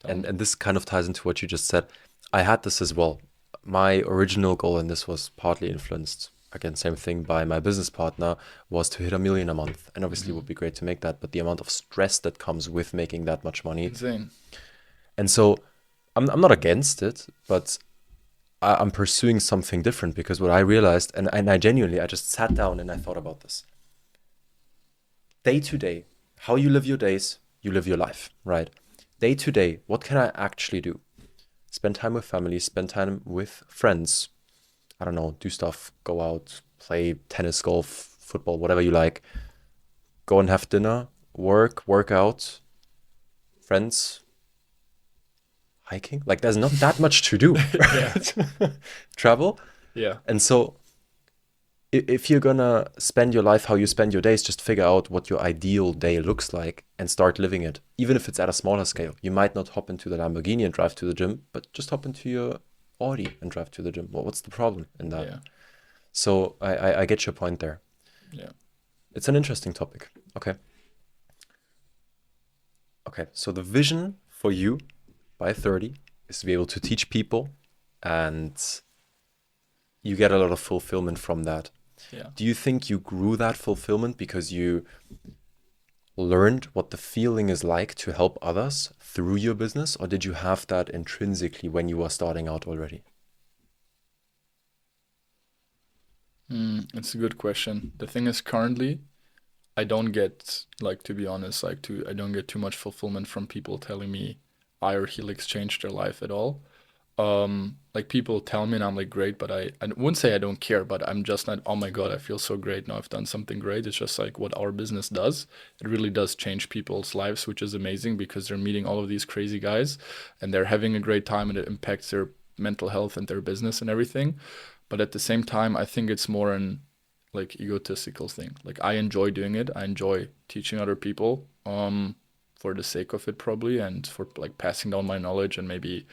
Tell me. And this kind of ties into what you just said. I had this as well. My original goal, and this was partly influenced, again, same thing, by my business partner, was to hit 1 million a month. And obviously, it Hmm. would be great to make that, but the amount of stress that comes with making that much money. Insane. And so I'm not against it, but I'm pursuing something different because what I realized, and I genuinely, I just sat down and I thought about this. Day to day, how you live your days, you live your life, right? Day to day, what can I actually do? Spend time with family, spend time with friends. I don't know, do stuff, go out, play tennis, golf, football, whatever you like. Go and have dinner, work out, friends, hiking. Like there's not that much to do, Yeah. right? Travel. Yeah. And so if you're gonna spend your life how you spend your days, just figure out what your ideal day looks like and start living it. Even if it's at a smaller scale. You might not hop into the Lamborghini and drive to the gym, but just hop into your Audi and drive to the gym. What's the problem in that? Yeah. So I get your point there. Yeah. It's an interesting topic. Okay. Okay. So the vision for you by 30 is to be able to teach people, and you get a lot of fulfillment from that. Yeah. Do you think you grew that fulfillment because you learned what the feeling is like to help others through your business, or did you have that intrinsically when you were starting out already? It's a good question. The thing is, currently, I don't get, like, to be honest, I don't get too much fulfillment from people telling me I or Helix changed their life at all. Like, people tell me and I'm like, great, but I wouldn't say I don't care, but I'm just not, oh my God, I feel so great now, I've done something great. It's just like what our business does. It really does change people's lives, which is amazing because they're meeting all of these crazy guys and they're having a great time and it impacts their mental health and their business and everything. But at the same time, I think it's more an like egotistical thing. Like, I enjoy doing it. I enjoy teaching other people, for the sake of it probably, and for like passing down my knowledge and maybe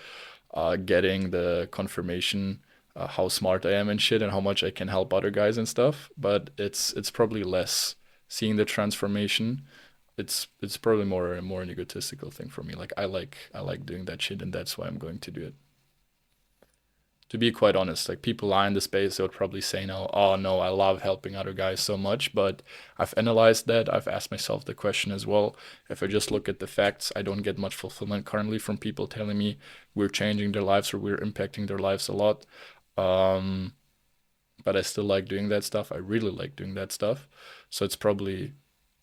getting the confirmation how smart I am and shit and how much I can help other guys and stuff. But it's probably less seeing the transformation. It's probably more an egotistical thing for me. Like, I like doing that shit and that's why I'm going to do it. To be quite honest, like, people are in the space, they would probably say now, oh no, I love helping other guys so much. But I've analyzed that. I've asked myself the question as well. If I just look at the facts, I don't get much fulfillment currently from people telling me we're changing their lives or we're impacting their lives a lot. Um, but I still like doing that stuff. I really like doing that stuff. So it's probably,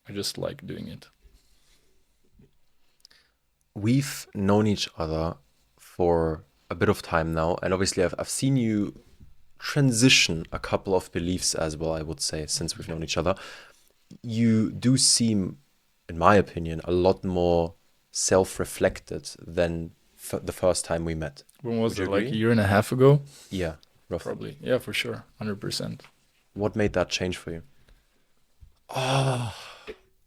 I just like doing it. We've known each other for a bit of time now, and obviously I've seen you transition a couple of beliefs as well, I would say, since we've known each other. You do seem, in my opinion, a lot more self-reflected than the first time we met. When Would was you it? Like a agree? year and a half ago? Yeah, roughly. Probably. Yeah, for sure. 100%. What made that change for you? Ah,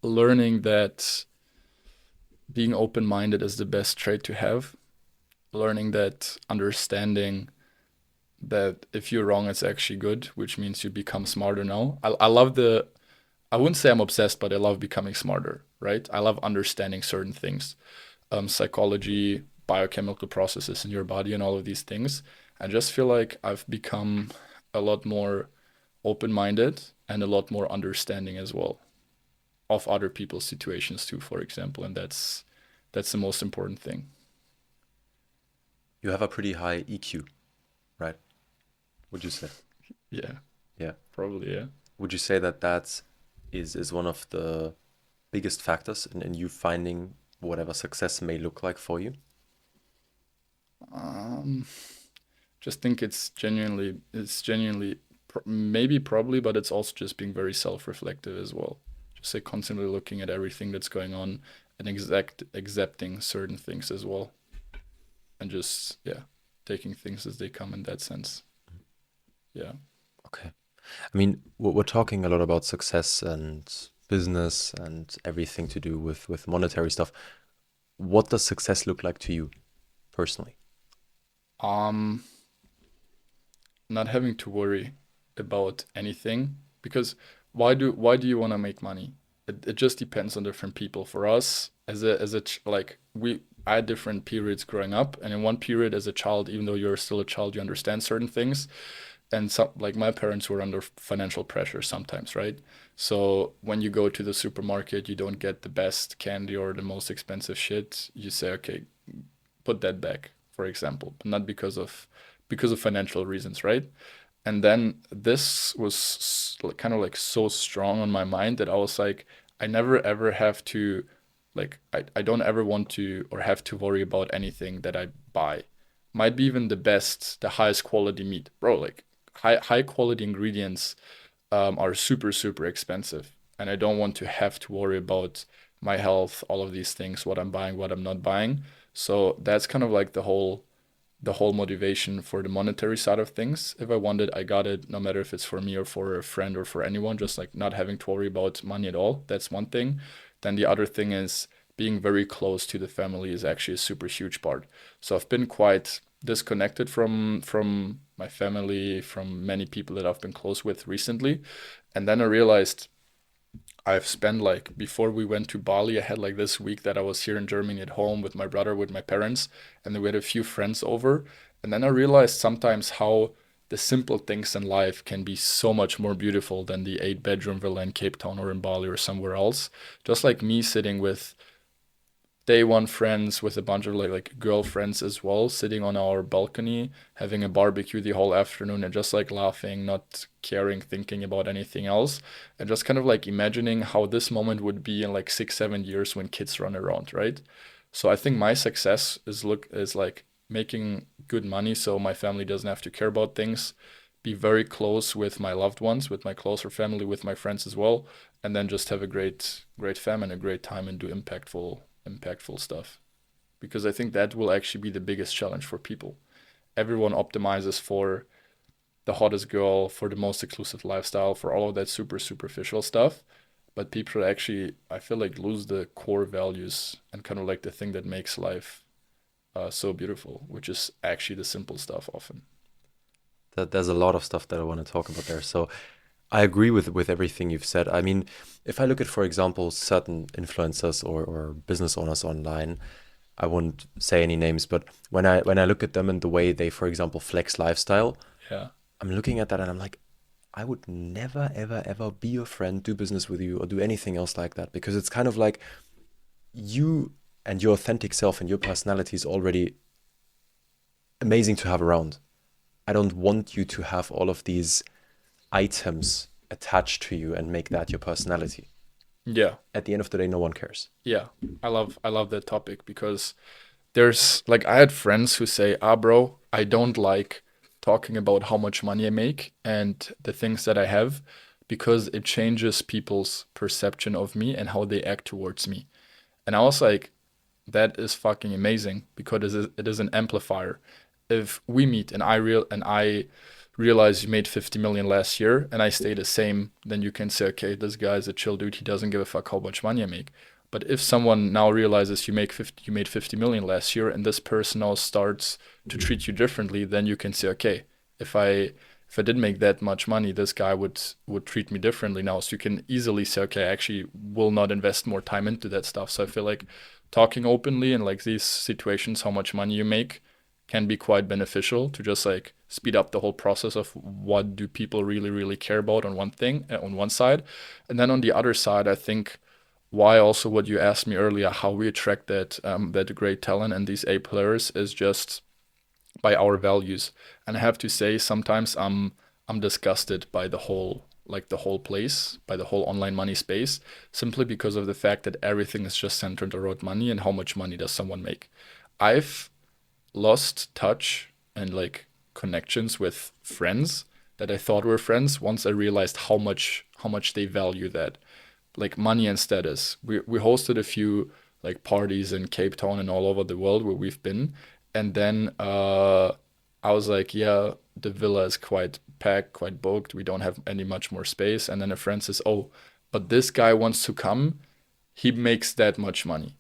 learning that being open minded is the best trait to have. Learning that understanding that if you're wrong, it's actually good, which means you become smarter now. I love I wouldn't say I'm obsessed, but I love becoming smarter, right? I love understanding certain things, psychology, biochemical processes in your body, and all of these things. I just feel like I've become a lot more open minded and a lot more understanding as well of other people's situations too, for example. And that's the most important thing. You have a pretty high EQ, right? Would you say? Yeah, Yeah. probably, yeah. Would you say that is one of the biggest factors in you finding whatever success may look like for you? Um, just think it's genuinely maybe probably, but it's also just being very self-reflective as well. Just like constantly looking at everything that's going on and accepting certain things as well, and just, yeah, taking things as they come in that sense. Yeah. Okay. I mean, we're talking a lot about success and business and everything to do with monetary stuff. What does success look like to you personally? Um, Not having to worry about anything, because why do you want to make money? It just depends on different people. For us, like, I had different periods growing up, and in one period as a child, even though you're still a child, you understand certain things. And some, like, my parents were under financial pressure sometimes, right? So when you go to the supermarket, you don't get the best candy or the most expensive shit. You say, okay, put that back, for example, but not because of financial reasons, right? And then this was kind of like so strong on my mind that I was like, I never ever have to, like, I don't ever want to or have to worry about anything that I buy. Might be even the best, the highest quality meat, bro. Like, high quality ingredients are super super expensive, and I don't want to have to worry about my health, all of these things, what I'm buying, what I'm not buying. So that's kind of like the whole motivation for the monetary side of things. If I want it, I got it, no matter if it's for me or for a friend or for anyone, just like not having to worry about money at all. That's one thing. Then the other thing is being very close to the family is actually a super huge part. So I've been quite disconnected from my family, from many people that I've been close with recently. And then I realized I've spent like before we went to Bali, I had like this week that I was here in Germany at home with my brother, with my parents, and then we had a few friends over. And then I realized sometimes how the simple things in life can be so much more beautiful than the 8 bedroom villa in Cape Town or in Bali or somewhere else. Just like me sitting with day one friends with a bunch of like girlfriends as well, sitting on our balcony, having a barbecue the whole afternoon and just like laughing, not caring, thinking about anything else, and just kind of like imagining how this moment would be in like 6, 7 years when kids run around, right? So I think my success is like making good money so my family doesn't have to care about things, be very close with my loved ones, with my closer family, with my friends as well, and then just have a great fam and a great time and do impactful stuff, because I think that will actually be the biggest challenge for people. Everyone optimizes for the hottest girl, for the most exclusive lifestyle, for all of that super superficial stuff, but people actually, I feel like, lose the core values and kind of like the thing that makes life so beautiful, which is actually the simple stuff often. That there's a lot of stuff that I want to talk about there. So I agree with everything you've said. I mean, if I look at, for example, certain influencers or business owners online, I won't say any names, but when I look at them and the way they, for example, flex lifestyle, Yeah. I'm looking at that and I'm like, I would never, ever, ever be your friend, do business with you, or do anything else like that, because it's kind of like you and your authentic self and your personality is already amazing to have around. I don't want you to have all of these items attached to you and make that your personality. Yeah. At the end of the day, no one cares. Yeah. I love that topic because there's like I had friends who say, "Ah, bro, I don't like talking about how much money I make and the things that I have because it changes people's perception of me and how they act towards me." And I was like, that is fucking amazing because it is an amplifier. If we meet and I realize you made 50 million last year and I stay the same, then you can say, okay, this guy's a chill dude. He doesn't give a fuck how much money I make. But if someone now realizes you made 50 million last year and this person now starts to treat you differently, then you can say, okay, if I didn't make that much money, this guy would treat me differently now. So you can easily say, okay, I actually will not invest more time into that stuff. So I feel like talking openly in like these situations, how much money you make, can be quite beneficial to just like speed up the whole process of what do people really really care about on one thing on one side, and then on the other side, I think why also what you asked me earlier, how we attract that great talent and these A players is just by our values. And I have to say, sometimes I'm disgusted by the whole place, by the whole online money space, simply because of the fact that everything is just centered around money and how much money does someone make. I've lost touch and like connections with friends that I thought were friends once I realized how much they value that, like money and status. We hosted a few like parties in Cape Town and all over the world where we've been, and then I was like, yeah, the villa is quite packed, quite booked. We don't have any much more space. And then a friend says, oh, but this guy wants to come. He makes that much money.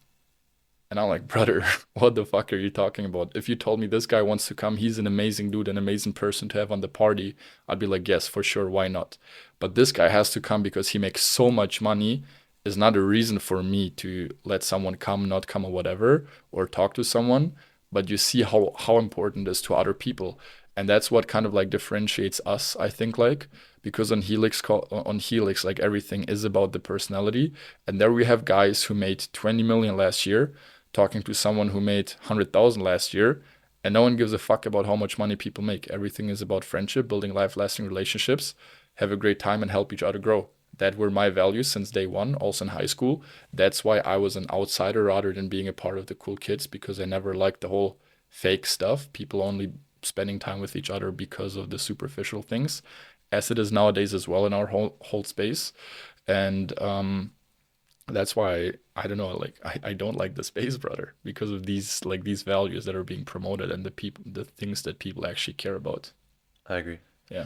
And I'm like, brother, what the fuck are you talking about? If you told me this guy wants to come, he's an amazing dude, an amazing person to have on the party, I'd be like, yes, for sure, why not? But this guy has to come because he makes so much money is not a reason for me to let someone come, not come, or whatever, or talk to someone. But you see how important it is to other people. And that's what kind of like differentiates us, I think, like, because on Helix, like everything is about the personality. And there we have guys who made 20 million last year talking to someone who made 100,000 last year, and no one gives a fuck about how much money people make. Everything is about friendship, building life lasting relationships, have a great time, and help each other grow. That were my values since day one, also in high school. That's why I was an outsider rather than being a part of the cool kids, because I never liked the whole fake stuff, people only spending time with each other because of the superficial things, as it is nowadays as well in our whole space. And that's why I don't know, like I don't like the space, brother, because of these values that are being promoted and the things that people actually care about. I agree. Yeah.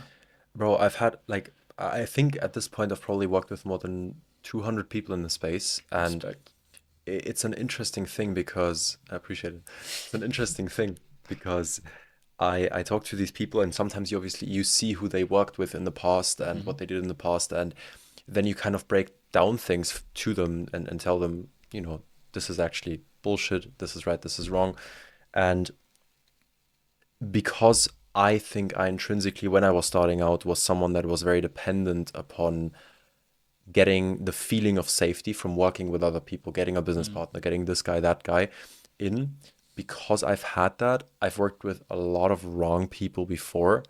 Bro, I've had like I think at this point I've probably worked with more than 200 people in the space, and Respect. it's an interesting thing because I appreciate it. It's an interesting thing because I talk to these people and sometimes you obviously you see who they worked with in the past and Hmm. what they did in the past, and then you kind of break down things to them and tell them, this is actually bullshit, this is right, this is wrong. And because I think I intrinsically, when I was starting out, was someone that was very dependent upon getting the feeling of safety from working with other people, getting a business partner, getting this guy, that guy in. Because I've had that, I've worked with a lot of wrong people before.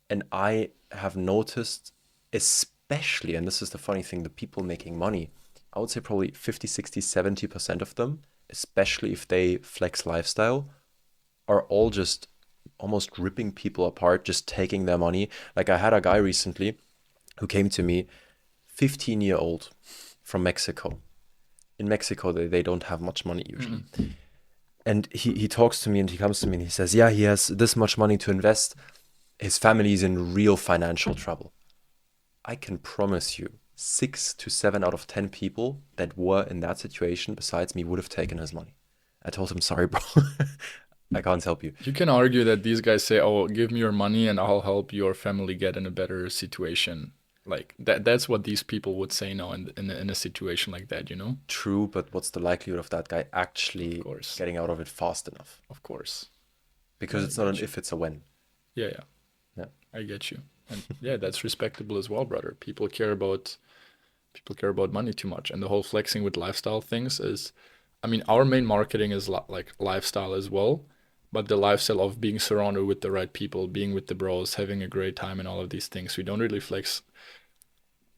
And I have noticed, especially, and this is the funny thing, the people making money, I would say probably 50, 60, 70% of them, especially if they flex lifestyle, are all just almost ripping people apart, just taking their money. Like I had a guy recently who came to me, 15-year-old from Mexico. In Mexico, they don't have much money usually. And he talks to me and he comes to me and he says, yeah, he has this much money to invest. His family is in real financial trouble. I can promise you 6 to 7 out of 10 people that were in that situation besides me would have taken his money. I told him, sorry, bro. I can't help you. You can argue that these guys say, oh, give me your money and I'll help your family get in a better situation. Like that's what these people would say now in a situation like that, True, but what's the likelihood of that guy Of actually course. getting out of it fast enough? Of course. Because I it's not an get you. if, it's a when. Yeah. Yeah. I get you. And yeah, that's respectable as well, brother. People care about money too much. And the whole flexing with lifestyle things is, I mean, our main marketing is like lifestyle as well, but the lifestyle of being surrounded with the right people, being with the bros, having a great time and all of these things. We don't really flex,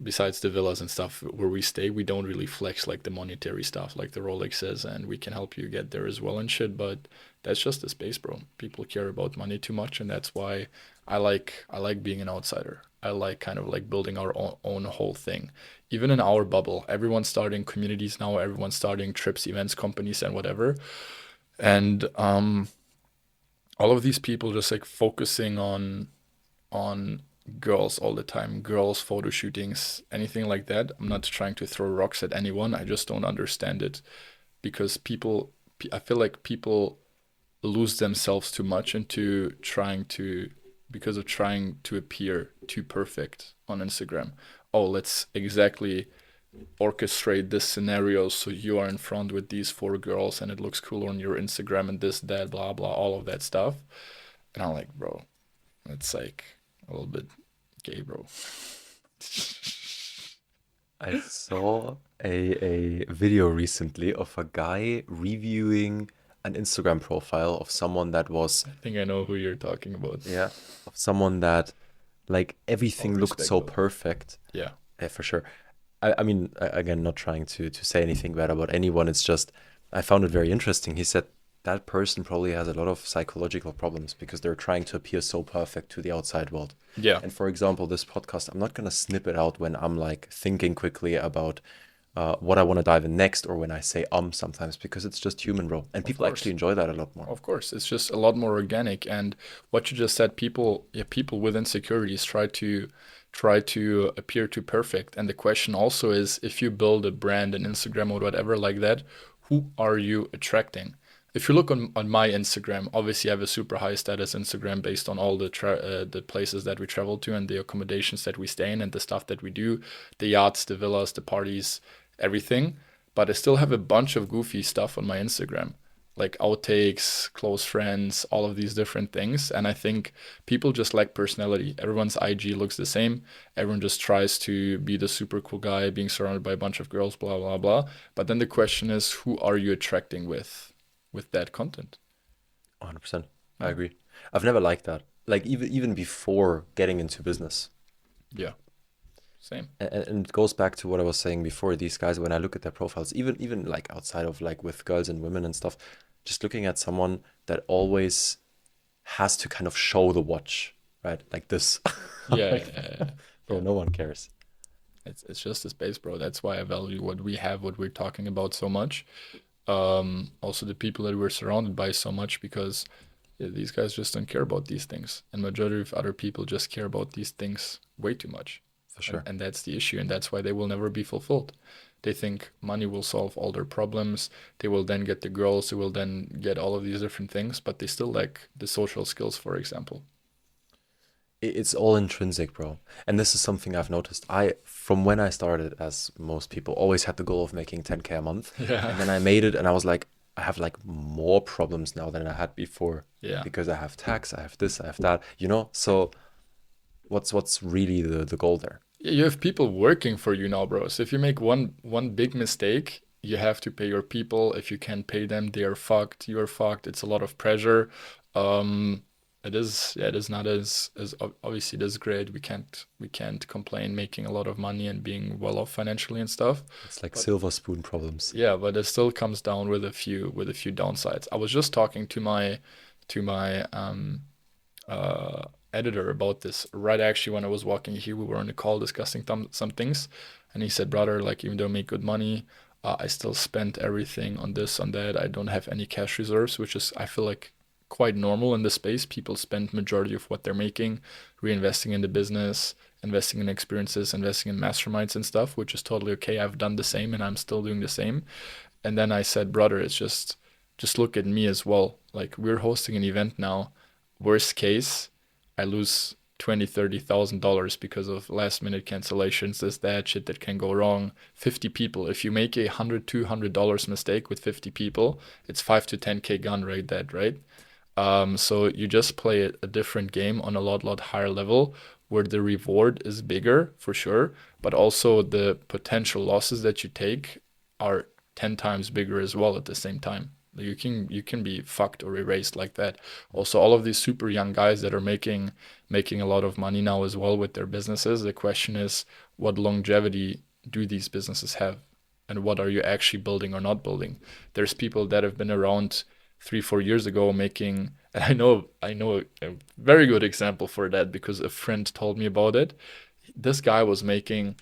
besides the villas and stuff where we stay, we don't really flex like the monetary stuff, like the Rolexes, and we can help you get there as well and shit. But that's just the space, bro. People care about money too much, and that's why I like being an outsider. I like kind of like building our own whole thing. Even in our bubble, everyone's starting communities now. Everyone's starting trips, events, companies, and whatever. And all of these people just like focusing on girls all the time, girls, photo shootings, anything like that. I'm not trying to throw rocks at anyone. I just don't understand it because I feel like people lose themselves too much into because of trying to appear too perfect on Instagram. Oh, let's exactly orchestrate this scenario so you are in front with these 4 girls and it looks cool on your Instagram and this, that, blah, blah, all of that stuff. And I'm like, bro, it's like a little bit gay, bro. I saw a video recently of a guy reviewing an Instagram profile of someone that was, I think I know who you're talking about. yeah, of someone that like All everything looked respect, so though. perfect. Yeah, Yeah, for sure. I mean, again, not trying to say anything bad about anyone. It's just, I found it very interesting. He said that person probably has a lot of psychological problems because they're trying to appear so perfect to the outside world. yeah, And for example, this podcast, I'm not going to snip it out when I'm like thinking quickly about what I want to dive in next or when I say sometimes because it's just human, bro. And of people actually course. enjoy that a lot more. Of course, it's just a lot more organic. And what you just said, people with insecurities try to appear too perfect. And the question also is, if you build a brand, an Instagram or whatever like that, who are you attracting? If you look on my Instagram, obviously I have a super high status Instagram based on all the places that we travel to and the accommodations that we stay in and the stuff that we do, the yachts, the villas, the parties, everything. But I still have a bunch of goofy stuff on my Instagram, like outtakes, close friends, all of these different things. And I think people just lack personality. Everyone's IG looks the same. Everyone just tries to be the super cool guy, being surrounded by a bunch of girls, blah, blah, blah. But then the question is, who are you attracting with that content? 100%. I Yeah. agree. I've never liked that. Like even before getting into business. Yeah. Same. And it goes back to what I was saying before. These guys, when I look at their profiles, even like outside of like with girls and women and stuff, just looking at someone that always has to kind of show the watch, right? Like this. Yeah, Like, bro, yeah. no one cares. It's just a space, bro. That's why I value what we have, what we're talking about so much. Also the people that we're surrounded by so much because yeah, these guys just don't care about these things, and majority of other people just care about these things way too much, For and sure. and that's the issue, and that's why they will never be fulfilled. They think money will solve all their problems. They will then get the girls. They will then get all of these different things, but they still lack the social skills, for example. It's all intrinsic, bro. And this is something I've noticed. From when I started, as most people, always had the goal of making 10K a month. Yeah. And then I made it and I was like, I have like more problems now than I had before Yeah. because I have tax, I have this, I have that, you know? So what's really the goal there? Yeah, you have people working for you now, bro. So if you make one big mistake, you have to pay your people. If you can't pay them, they are fucked. You're fucked. It's a lot of pressure. Um, it is, yeah, it is not obviously it is great. We can't complain making a lot of money and being well off financially and stuff. It's like But silver spoon problems. yeah, but it still comes down with a few downsides. I was just talking to my editor about this right actually when I was walking here. We were on a call discussing some things, and he said, "Brother, like even though I make good money, I still spend everything on this, on that. I don't have any cash reserves, which is I feel like quite normal in this space. People spend majority of what they're making reinvesting in the business, investing in experiences, investing in masterminds and stuff, which is totally okay. I've done the same and I'm still doing the same. And then I said, brother, it's just look at me as well. Like we're hosting an event now. Worst case, I lose 20, $30,000 because of last minute cancellations, this, that shit that can go wrong. 50 people. If you make a $100, $200 mistake with 50 people, it's 5 to 10K gone right that, right? So you just play a different game on a lot higher level where the reward is bigger for sure, but also the potential losses that you take are 10 times bigger as well at the same time. You can be fucked or erased like that. Also, all of these super young guys that are making a lot of money now as well with their businesses. The question is, what longevity do these businesses have, and what are you actually building or not building? There's people that have been around 3, 4 years ago making, and I know a very good example for that because a friend told me about it. This guy was making,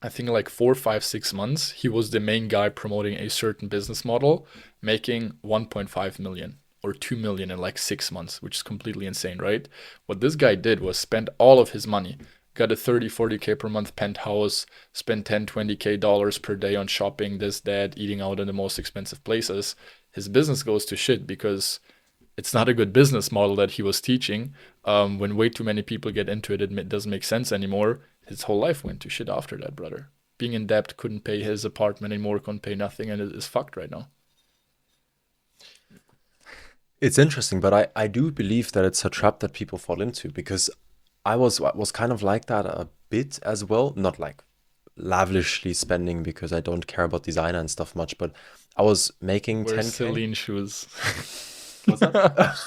I think, like 4, 5, 6 months. He was the main guy promoting a certain business model, making 1.5 million or 2 million in like 6 months, which is completely insane, right? What this guy did was spend all of his money, got a 30, 40K per month penthouse, spent 10, 20K dollars per day on shopping, this, that, eating out in the most expensive places. His business goes to shit because it's not a good business model that he was teaching. When way too many people get into it, it doesn't make sense anymore. His whole life went to shit after that, brother. Being in debt, couldn't pay his apartment anymore, couldn't pay nothing, and it is fucked right now. It's interesting, but I do believe that it's a trap that people fall into because I was kind of like that a bit as well. Not like lavishly spending because I don't care about designer and stuff much, but I was making Wear 10K. Celine shoes. What's that?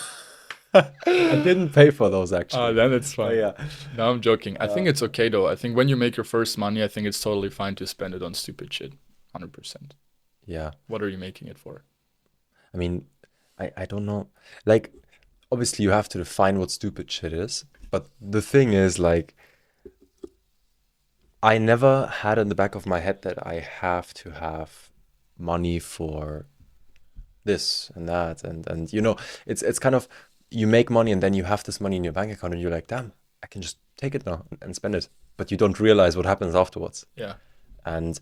I didn't pay for those actually. Then it's But fine. yeah. No, I'm joking. I Uh, think it's okay though. I think when you make your first money, I think it's totally fine to spend it on stupid shit. 100%. yeah. What are you making it for? I mean, I don't know. Like, obviously you have to define what stupid shit is, but the thing is, like, I never had in the back of my head that I have to have money for this and that and it's kind of you make money and then you have this money in your bank account and you're like, damn, I can just take it now and spend it. But you don't realize what happens afterwards. Yeah. And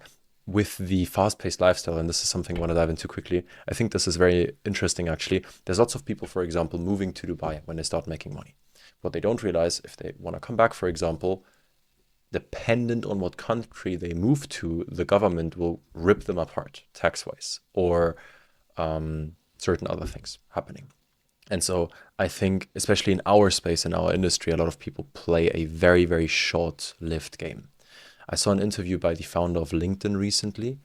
with the fast-paced lifestyle, and this is something I want to dive into quickly, I think this is very interesting actually. There's lots of people, for example, moving to Dubai when they start making money. What they don't realize, if they want to come back, for example, dependent on what country they move to, the government will rip them apart tax-wise or certain other things happening. And so I think, especially in our space, in our industry, a lot of people play a very, very short-lived game. I saw an interview by the founder of LinkedIn recently,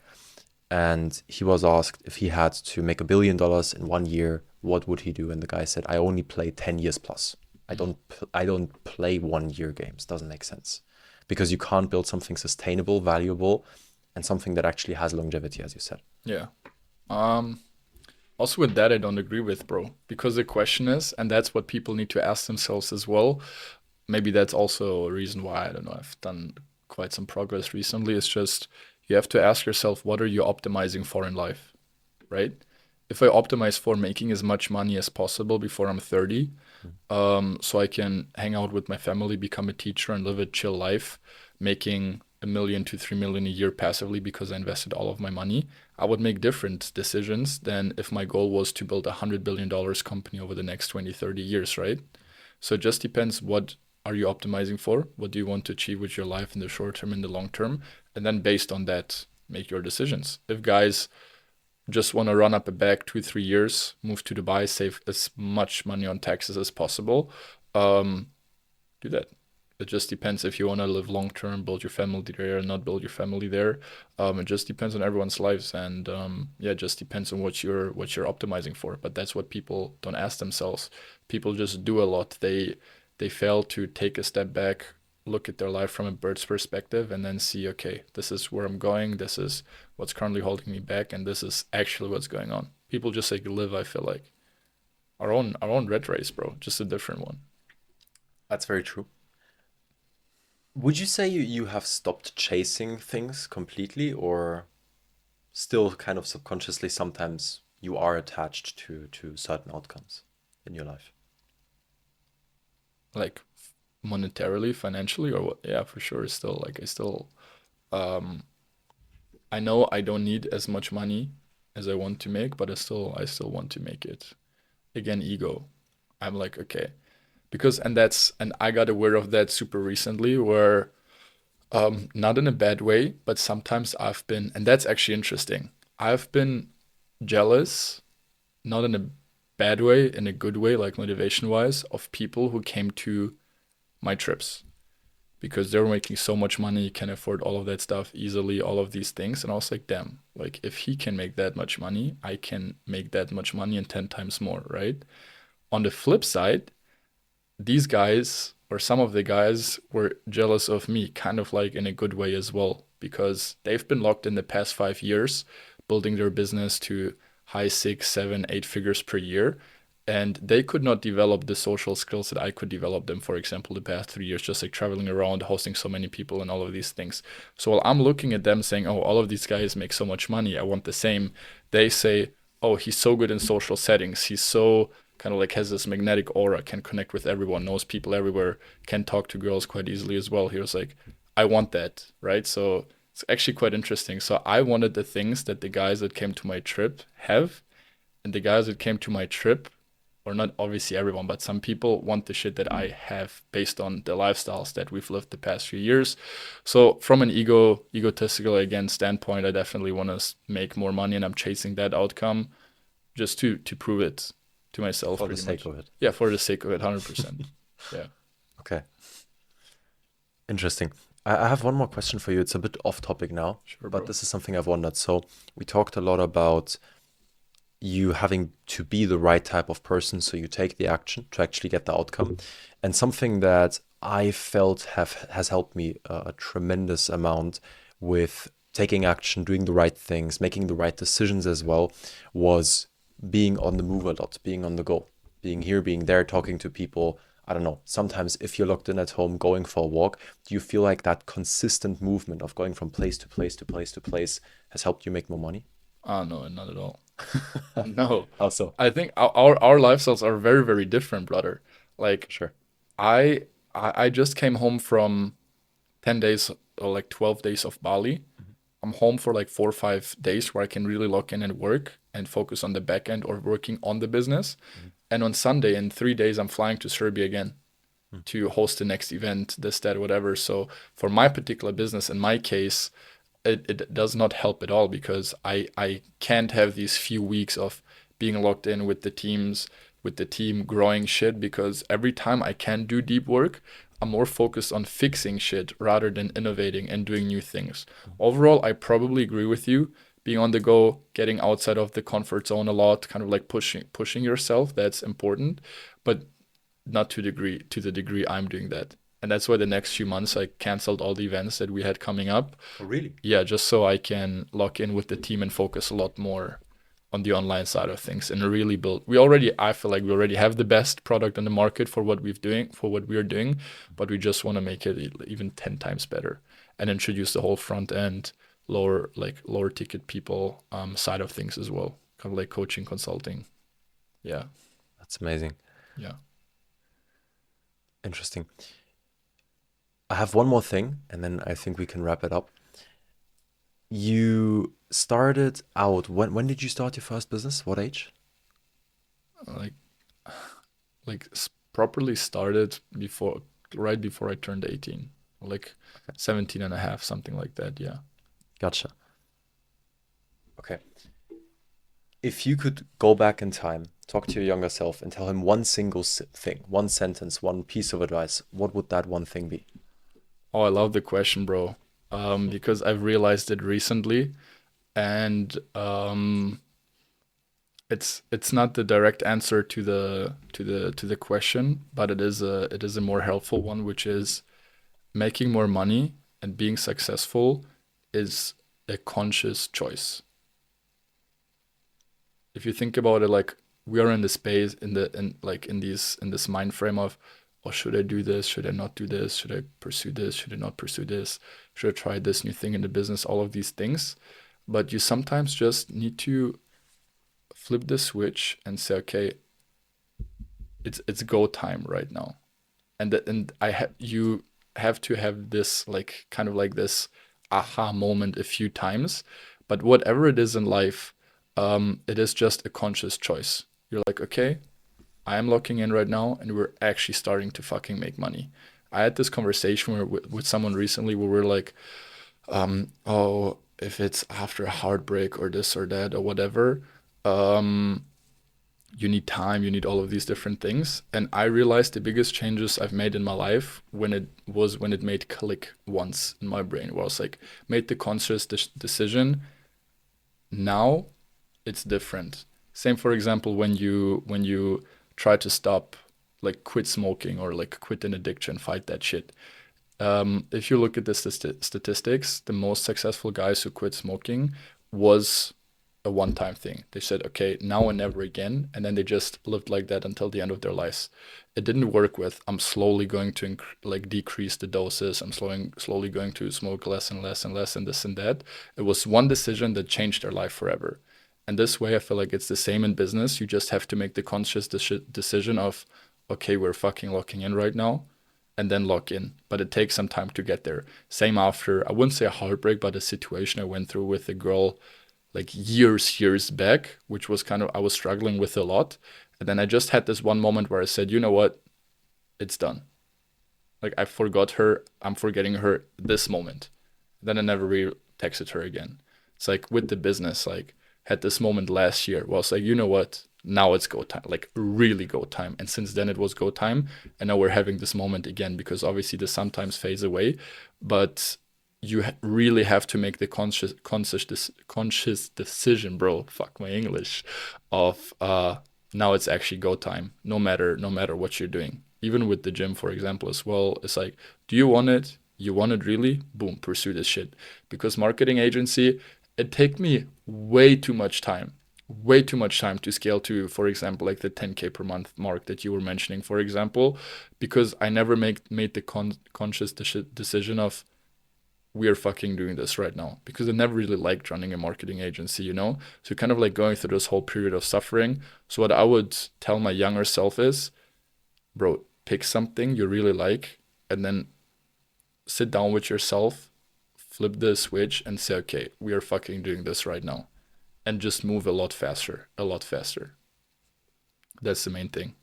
and he was asked if he had to make $1 billion in 1 year, what would he do? And the guy said, I only play 10 years plus. I don't play 1 year games. Doesn't make sense because you can't build something sustainable, valuable, and something that actually has longevity, as you said. Yeah. Um, Also with that, I don't agree with, bro, because the question is, and that's what people need to ask themselves as well. Maybe that's also a reason why, I don't know, I've done quite some progress recently. It's just you have to ask yourself, what are you optimizing for in life, right? If I optimize for making as much money as possible before I'm 30, so I can hang out with my family, become a teacher, and live a chill life, making 1 million to 3 million a year passively because I invested all of my money, I would make different decisions than if my goal was to build $100 billion company over the next 20, 30 years, right? So it just depends are you optimizing for? What do you want to achieve with your life in the short term and the long term? And then based on that, make your decisions. If guys just want to run up a bag 2 3 years, move to Dubai, save as much money on taxes as possible, um, do that. It just depends if you want to live long term, build your family there, not build your family there. It just depends on everyone's lives, and yeah, it just depends on what you're optimizing for. But that's what people don't ask themselves. People just do a lot. They fail to take a step back, look at their life from a bird's perspective, and then see, okay, this is where I'm going. This is what's currently holding me back, and this is actually what's going on. People just like live. I feel like our own red race, bro, just a different one. That's very true. Would you say you have stopped chasing things completely, or still kind of subconsciously sometimes you are attached to certain outcomes in your life? Like monetarily, financially, or what? Yeah, for sure. Still, like um, I know I don't need as much money as I want to make, but I still want to make it. Again, ego. I'm like, okay, because and I got aware of that super recently, where not in a bad way, but sometimes I've been, and that's actually interesting. I've been jealous, not in a bad way, in a good way, like motivation wise, of people who came to my trips because they're making so much money, can afford all of that stuff easily, all of these things. And I was like, damn, like if he can make that much money, I can make that much money and 10 times more, right? On the flip side, these guys or some of the guys were jealous of me, kind of like in a good way as well, because they've been locked in the past 5 years, building their business to high six, seven, eight figures per year. And they could not develop the social skills that I could develop them, for example, the past 3 years, just like traveling around, hosting so many people, and all of these things. So while I'm looking at them saying, oh, all of these guys make so much money, I want the same, they say, oh, he's so good in social settings. He's so kind of like has this magnetic aura, can connect with everyone, knows people everywhere, can talk to girls quite easily as well. He was like, I want that, right? So it's actually quite interesting. So I wanted the things that the guys that came to my trip have, and the guys that came to my trip, or not obviously everyone, but some people want the shit that I have based on the lifestyles that we've lived the past few years. So from an egotistical again standpoint, I definitely want to make more money, and I'm chasing that outcome just to prove it to myself, For the pretty sake much. of it. Yeah, for the sake of it, 100%. Yeah, Okay, interesting. I have one more question for you. It's a bit off topic now, sure, but bro. this is something I've wondered. So we talked a lot about you having to be the right type of person, so you take the action to actually get the outcome. And something that I felt have has helped me a tremendous amount with taking action, doing the right things, making the right decisions as well, was being on the move a lot, being on the go, being here, being there, talking to people. I don't know. Sometimes if you're locked in at home, going for a walk, do you feel like that consistent movement of going from place to place to place to place has helped you make more money? Ah, no, not at all. No, How so? I think our lifestyles are very, very different, brother. Like Sure. I I just came home from 10 days or like 12 days of Bali. Mhm. I'm home for like 4 or 5 days where I can really lock in and work and focus on the back end or working on the business. Mhm. And on Sunday, in 3 days, I'm flying to Serbia again Mhm. to host the next event, this, that, whatever. So for my particular business, in my case, it does not help at all because I can't have these few weeks of being locked in with the teams, with the team growing shit because every time I can do deep work, I'm more focused on fixing shit rather than innovating and doing new things. Overall, I probably agree with you. Being on the go, getting outside of the comfort zone a lot, kind of like pushing yourself, that's important. But not to the degree I'm doing that. And that's why the next few months I canceled all the events that we had coming up. Oh, really? Yeah, just so I can lock in with the team and focus a lot more on the online side of things and really build. I feel like we already have the best product on the market for what we are doing, but we just want to make it even 10 times better and introduce the whole front end, lower ticket people side of things as well, kind of like coaching, consulting. Yeah, That's amazing. yeah. Interesting. I have one more thing, and then I think we can wrap it up. You started out, when did you start your first business? What age? Like properly started before. right before I turned 18, like 17 and a half, something like that. Yeah. Gotcha. Okay. If you could go back in time, talk to your younger self, and tell him one single thing, one sentence, one piece of advice, what would that one thing be? Oh, I love the question, bro. Because I've realized it recently, and it's not the direct answer to the question, but it is a more helpful one, which is making more money and being successful is a conscious choice. If you think about it, like we are in the space in like in this mind frame of, oh, should I do this? Should I not do this? Should I pursue this? Should I not pursue this? Should I try this new thing in the business? All of these things. But you sometimes just need to flip the switch and say, okay, it's go time right now. And you have to have this like kind of like this aha moment a few times. But whatever it is in life, it is just a conscious choice. You're like, okay, I am locking in right now, and we're actually starting to fucking make money. I had this conversation with someone recently where we're like, oh, if it's after a heartbreak or this or that or whatever, um, you need time, you need all of these different things. And I realized the biggest changes I've made in my life when it made click once in my brain, where I was like, made the conscious decision. Now it's different. Same, for example, when you try to stop, like quit smoking or like quit an addiction, fight that shit. If you look at the statistics, the most successful guys who quit smoking was a one-time thing. They said, okay, now and never again, and then they just lived like that until the end of their lives. It didn't work with, I'm slowly going to like decrease the doses. I'm slowly going to smoke less and less and less and this and that. It was one decision that changed their life forever. And this way, I feel like it's the same in business. You just have to make the conscious decision of, okay, we're fucking locking in right now, and then lock in. But it takes some time to get there. Same after, I wouldn't say a heartbreak, but a situation I went through with a girl like years back, which was kind of, I was struggling with a lot. And then I just had this one moment where I said, you know what? It's done. Like I forgot her. I'm forgetting her this moment. Then I never really texted her again. It's like with the business, like had this moment last year where I was like, you know what? Now it's go time, like really go time. And since then it was go time. And now we're having this moment again because obviously this sometimes fades away. But you really have to make the conscious decision, bro. Fuck my English, of now it's actually go time. No matter what you're doing. Even with the gym, for example, as well. It's like, do you want it? You want it really? Boom, pursue this shit. Because marketing agency, it take me way too much time to scale to, for example, like the 10K per month mark that you were mentioning, for example, because I never made the conscious decision of we are fucking doing this right now, because I never really liked running a marketing agency, you know? So kind of like going through this whole period of suffering. So what I would tell my younger self is, bro, pick something you really like and then sit down with yourself, flip the switch and say, okay, we are fucking doing this right now. And just move a lot faster, a lot faster. That's the main thing.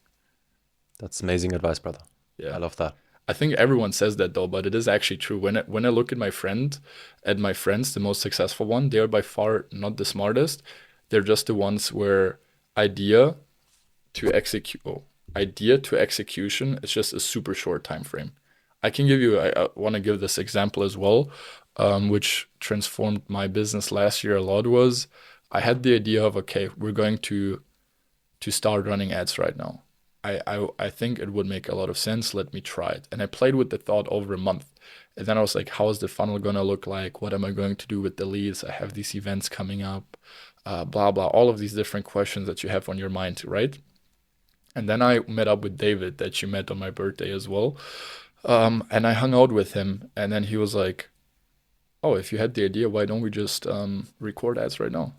That's amazing advice, brother. I Yeah. love that. I think everyone says that though, but it is actually true. When I look at my friends, the most successful one, they are by far not the smartest. They're just the ones where idea to execute, oh, idea to execution is just a super short time frame. I can give you. I want to give this example as well, which transformed my business last year a lot. Was I had the idea of, okay, we're going to start running ads right now. I think it would make a lot of sense. Let me try it. And I played with the thought over a month. And then I was like, how is the funnel going to look like? What am I going to do with the leads? I have these events coming up, blah, blah, all of these different questions that you have on your mind, right? And then I met up with David that you met on my birthday as well. And I hung out with him. And then he was like, oh, if you had the idea, why don't we just record ads right now?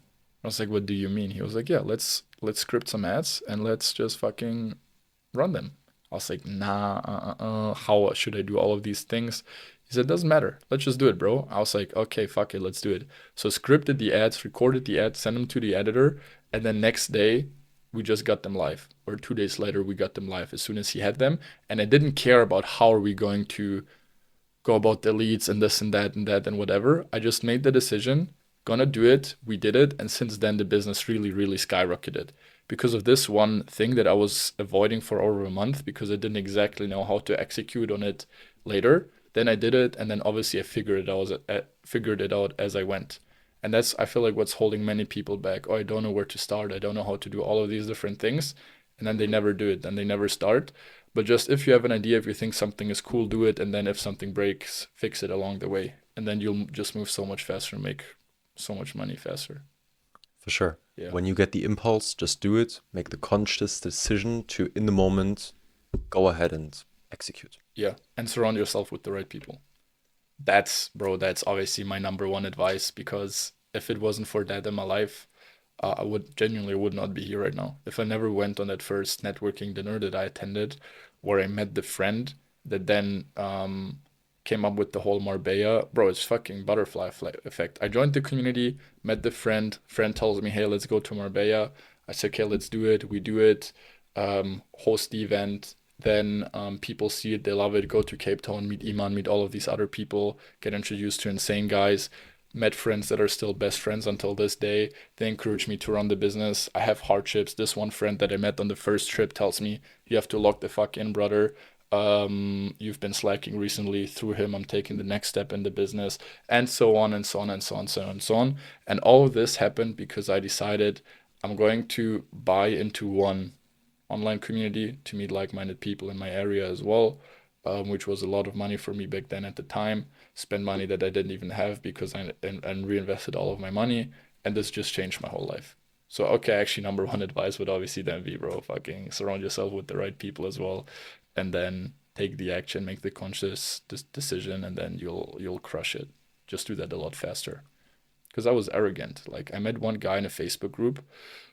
I was like, what do you mean? He was like, yeah, let's script some ads and let's just fucking run them. I was like, nah, how should I do all of these things? He said, doesn't matter. Let's just do it, bro. I was like, okay, fuck it, let's do it. So scripted the ads, recorded the ads, sent them to the editor, and then next day we just got them live, or 2 days later we got them live as soon as he had them. And I didn't care about how are we going to go about the leads and this and that and that and whatever. I just made the decision, gonna do it. We did it, and since then the business really, really skyrocketed because of this one thing that I was avoiding for over a month because I didn't exactly know how to execute on it later. Then I did it, and then obviously I figured it out as I went. And that's, I feel like, what's holding many people back. Oh, I don't know where to start. I don't know how to do all of these different things, and then they never do it, and they never start. But just if you have an idea, if you think something is cool, do it, and then if something breaks, fix it along the way, and then you'll just move so much faster and make so much money faster. For sure. Yeah. When you get the impulse, just do it. Make the conscious decision to, in the moment, go ahead and execute. Yeah, and surround yourself with the right people. That's obviously my number one advice, because if it wasn't for that in my life, I would not be here right now. If I never went on that first networking dinner that I attended, where I met the friend that then came up with the whole Marbella, bro, it's fucking butterfly effect. I joined the community, met the friend tells me, hey, let's go to Marbella. I said, okay, let's do it. We do it, host the event. Then people see it, they love it, go to Cape Town, meet Iman, meet all of these other people, get introduced to insane guys, met friends that are still best friends until this day. They encourage me to run the business. I have hardships. This one friend that I met on the first trip tells me, you have to lock the fuck in, brother. You've been slacking recently. Through him, I'm taking the next step in the business, and so on and so on and so on, so on and so on. And all of this happened because I decided I'm going to buy into one online community to meet like-minded people in my area as well, which was a lot of money for me back then at the time. Spend money that I didn't even have because and reinvested all of my money, and this just changed my whole life. So okay, actually, number one advice would obviously then be, bro, fucking surround yourself with the right people as well, and then take the action, make the conscious decision, and then you'll crush it. Just do that a lot faster. Because I was arrogant. Like I met one guy in a Facebook group,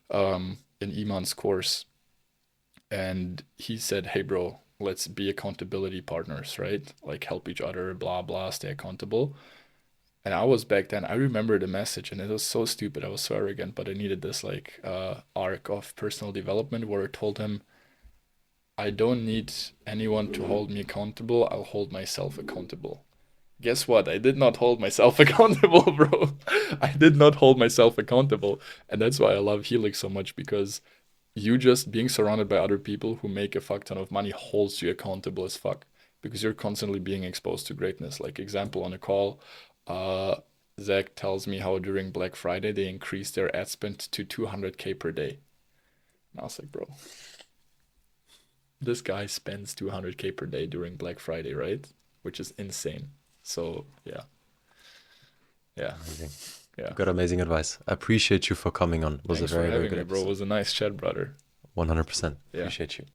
in Iman's course, and he said, hey, bro, let's be accountability partners, right? Like help each other, blah, blah, stay accountable. And I was back then, I remember the message, and it was so stupid. I was so arrogant, but I needed this like arc of personal development where I told him, I don't need anyone to hold me accountable. I'll hold myself accountable. Guess what? I did not hold myself accountable, bro. I did not hold myself accountable. And that's why I love Helix so much, because you just being surrounded by other people who make a fuck ton of money holds you accountable as fuck, because you're constantly being exposed to greatness. Like example on a call, uh, Zach tells me how during Black Friday they increased their ad spend to 200K per day. And I was like, bro, this guy spends 200K per day during Black Friday, right? Which is insane. So yeah, yeah, Amazing. yeah. You got amazing advice. I appreciate you for coming on. It was Thanks a for very, very having good me, bro. It episode. was a nice chat, brother. 100%. Yeah. Appreciate you.